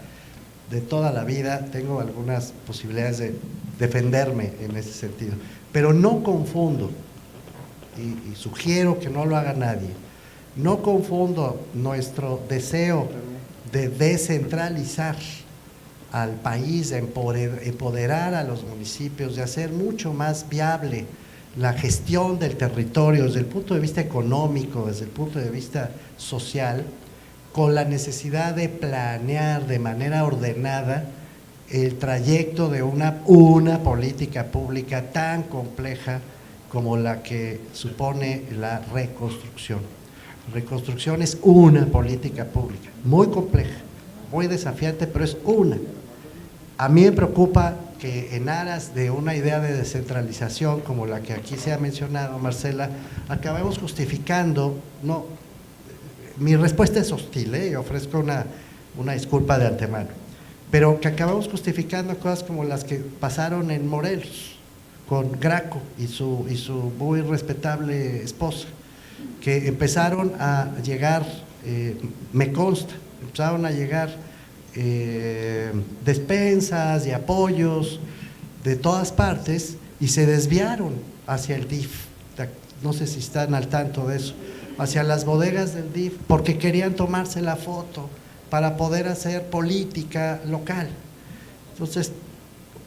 D: de toda la vida, tengo algunas posibilidades de defenderme en ese sentido, pero no confundo, y sugiero que no lo haga nadie, no confundo nuestro deseo de descentralizar al país, de empoderar a los municipios, de hacer mucho más viable la gestión del territorio desde el punto de vista económico, desde el punto de vista social, con la necesidad de planear de manera ordenada el trayecto de una política pública tan compleja como la que supone la reconstrucción. Reconstrucción es una política pública, muy compleja, muy desafiante, pero es una. A mí me preocupa que en aras de una idea de descentralización como la que aquí se ha mencionado, Marcela, acabemos justificando, no, mi respuesta es hostil, y ofrezco una disculpa de antemano, pero que acabamos justificando cosas como las que pasaron en Morelos, con Graco y su muy respetable esposa, que empezaron a llegar, me consta, empezaron a llegar despensas y apoyos de todas partes y se desviaron hacia el DIF, no sé si están al tanto de eso, hacia las bodegas del DIF, porque querían tomarse la foto para poder hacer política local. Entonces,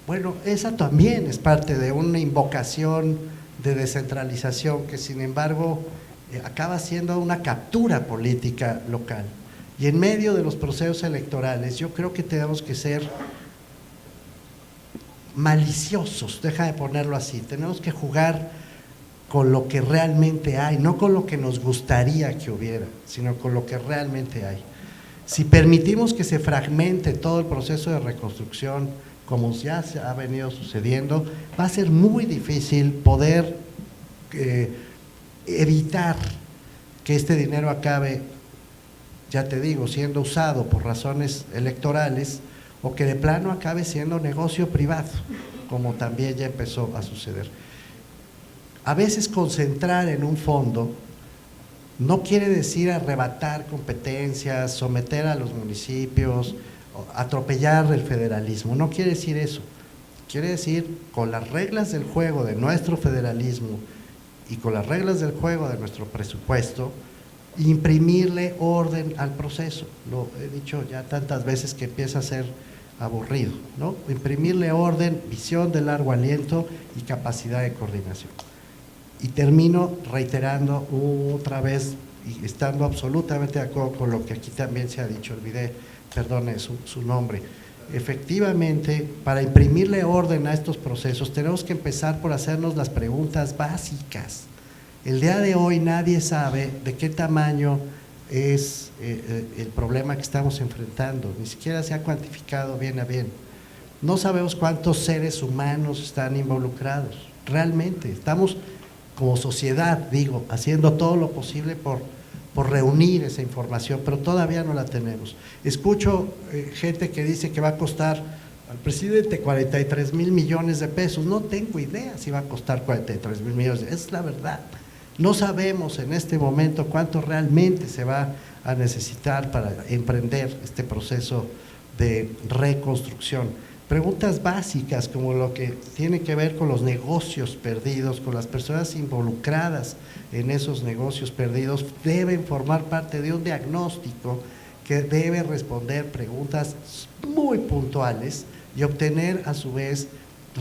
D: bueno, esa también es parte de una invocación de descentralización que sin embargo acaba siendo una captura política local. Y en medio de los procesos electorales yo creo que tenemos que ser maliciosos, deja de ponerlo así, tenemos que jugar con lo que realmente hay, no con lo que nos gustaría que hubiera, sino con lo que realmente hay. Si permitimos que se fragmente todo el proceso de reconstrucción, como ya se ha venido sucediendo, va a ser muy difícil poder evitar que este dinero acabe, ya te digo, siendo usado por razones electorales, o que de plano acabe siendo negocio privado, como también ya empezó a suceder. A veces concentrar en un fondo no quiere decir arrebatar competencias, someter a los municipios, atropellar el federalismo, no quiere decir eso. Quiere decir, con las reglas del juego de nuestro federalismo y con las reglas del juego de nuestro presupuesto, imprimirle orden al proceso. Lo he dicho ya tantas veces que empieza a ser aburrido, ¿no? Imprimirle orden, visión de largo aliento y capacidad de coordinación. Y termino reiterando otra vez, y estando absolutamente de acuerdo con lo que aquí también se ha dicho, olvidé, perdone su nombre. Efectivamente, para imprimirle orden a estos procesos tenemos que empezar por hacernos las preguntas básicas. El día de hoy nadie sabe de qué tamaño es el problema que estamos enfrentando, ni siquiera se ha cuantificado bien a bien. No sabemos cuántos seres humanos están involucrados, realmente. Estamos como sociedad, digo, haciendo todo lo posible por reunir esa información, pero todavía no la tenemos. Escucho gente que dice que va a costar al presidente 43,000 millones de pesos. No tengo idea si va a costar 43,000 millones, es la verdad. No sabemos en este momento cuánto realmente se va a necesitar para emprender este proceso de reconstrucción. Preguntas básicas como lo que tiene que ver con los negocios perdidos, con las personas involucradas en esos negocios perdidos, deben formar parte de un diagnóstico que debe responder preguntas muy puntuales y obtener a su vez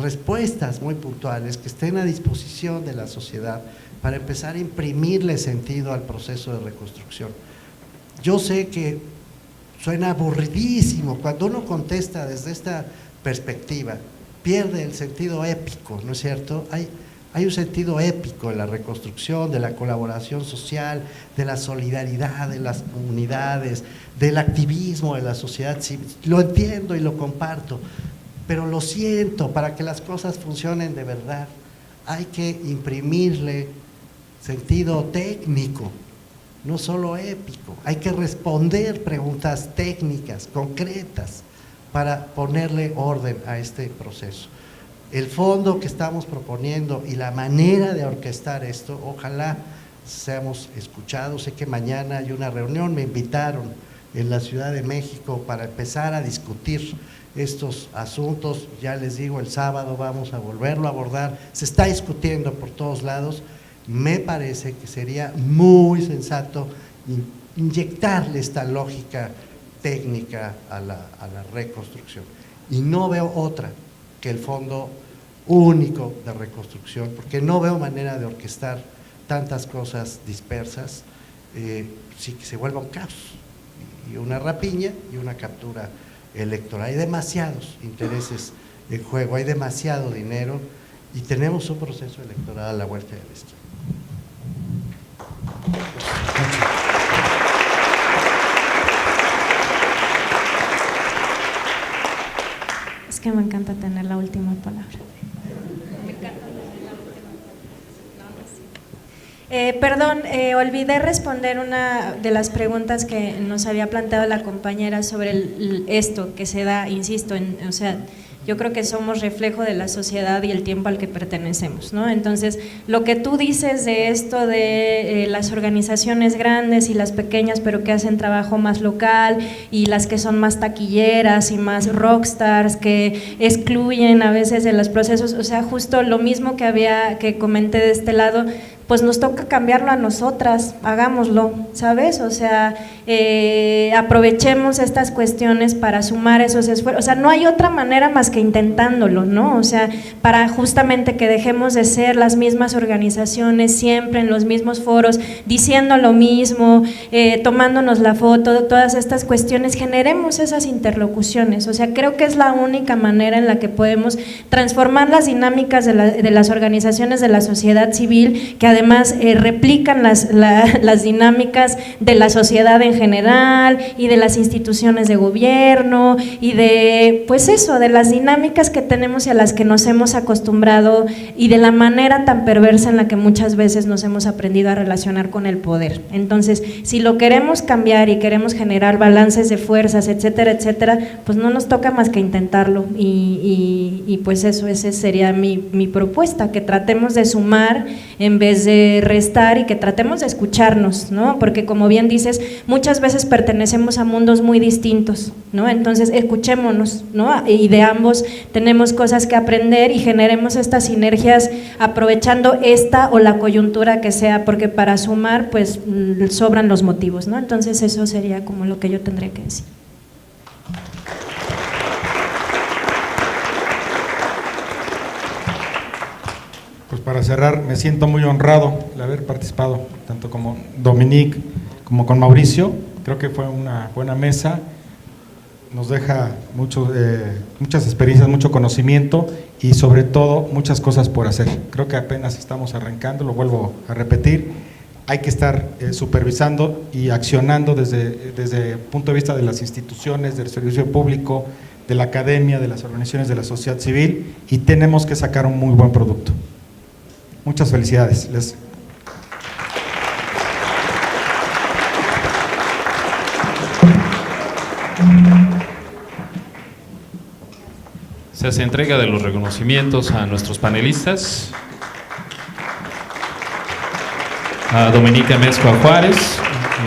D: respuestas muy puntuales que estén a disposición de la sociedad para empezar a imprimirle sentido al proceso de reconstrucción. Yo sé que suena aburridísimo cuando uno contesta desde esta perspectiva, pierde el sentido épico, ¿no es cierto? Hay un sentido épico en la reconstrucción, de la colaboración social, de la solidaridad de las comunidades, del activismo de la sociedad civil. Lo entiendo y lo comparto, pero lo siento, para que las cosas funcionen de verdad, hay que imprimirle sentido técnico, no solo épico. Hay que responder preguntas técnicas, concretas, para ponerle orden a este proceso. El fondo que estamos proponiendo y la manera de orquestar esto, ojalá seamos escuchados. Sé que mañana hay una reunión, me invitaron en la Ciudad de México para empezar a discutir estos asuntos. Ya les digo, el sábado vamos a volverlo a abordar, se está discutiendo por todos lados. Me parece que sería muy sensato inyectarle esta lógica técnica a la reconstrucción. Y no veo otra que el Fondo Único de Reconstrucción, porque no veo manera de orquestar tantas cosas dispersas, sí que se vuelva un caos, y una rapiña y una captura electoral. Hay demasiados intereses en juego, hay demasiado dinero y tenemos un proceso electoral a la vuelta de la esquina.
C: Es que me encanta tener la última palabra. Perdón, olvidé responder una de las preguntas que nos había planteado la compañera sobre esto que se da, insisto, o sea, yo creo que somos reflejo de la sociedad y el tiempo al que pertenecemos, ¿no? Entonces, lo que tú dices de esto de las organizaciones grandes y las pequeñas, pero que hacen trabajo más local, y las que son más taquilleras y más rockstars, que excluyen a veces de los procesos, o sea, justo lo mismo que comenté de este lado, pues nos toca cambiarlo a nosotras, hagámoslo, ¿sabes? O sea, aprovechemos estas cuestiones para sumar esos esfuerzos, o sea, no hay otra manera más que intentándolo, ¿no? O sea, para justamente que dejemos de ser las mismas organizaciones siempre en los mismos foros, diciendo lo mismo, tomándonos la foto, todas estas cuestiones, generemos esas interlocuciones, o sea, creo que es la única manera en la que podemos transformar las dinámicas de las organizaciones de la sociedad civil, que además replican las dinámicas de la sociedad en general y de las instituciones de gobierno y de, pues eso, de las dinámicas que tenemos y a las que nos hemos acostumbrado y de la manera tan perversa en la que muchas veces nos hemos aprendido a relacionar con el poder. Entonces, si lo queremos cambiar y queremos generar balances de fuerzas, etcétera, etcétera, pues no nos toca más que intentarlo y pues eso, esa sería mi propuesta, que tratemos de sumar en vez de restar y que tratemos de escucharnos, ¿no? Porque como bien dices, muchas veces pertenecemos a mundos muy distintos, ¿no? Entonces escuchémonos, ¿no? Y de ambos tenemos cosas que aprender y generemos estas sinergias aprovechando esta o la coyuntura que sea, porque para sumar pues sobran los motivos, ¿no? Entonces eso sería como lo que yo tendría que decir.
B: Pues para cerrar, me siento muy honrado de haber participado, tanto como Dominique como con Mauricio. Creo que fue una buena mesa, nos deja muchas experiencias, mucho conocimiento y sobre todo muchas cosas por hacer. Creo que apenas estamos arrancando, lo vuelvo a repetir, hay que estar supervisando y accionando desde el punto de vista de las instituciones, del servicio público, de la academia, de las organizaciones de la sociedad civil, y tenemos que sacar un muy buen producto. Muchas felicidades.
A: Se hace entrega de los reconocimientos a nuestros panelistas, a Dominica Mezcua Juárez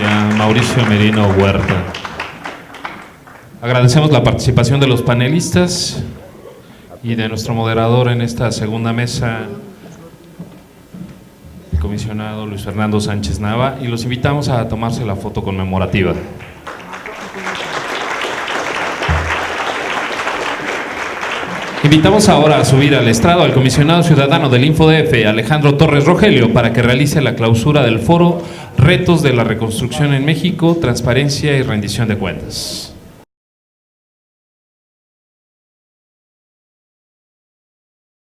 A: y a Mauricio Merino Huerta. Agradecemos la participación de los panelistas y de nuestro moderador en esta segunda mesa, el comisionado Luis Fernando Sánchez Nava, y los invitamos a tomarse la foto conmemorativa. Invitamos ahora a subir al estrado al comisionado ciudadano del InfoDF, Alejandro Torres Rogelio, para que realice la clausura del foro Retos de la Reconstrucción en México, Transparencia y Rendición de Cuentas.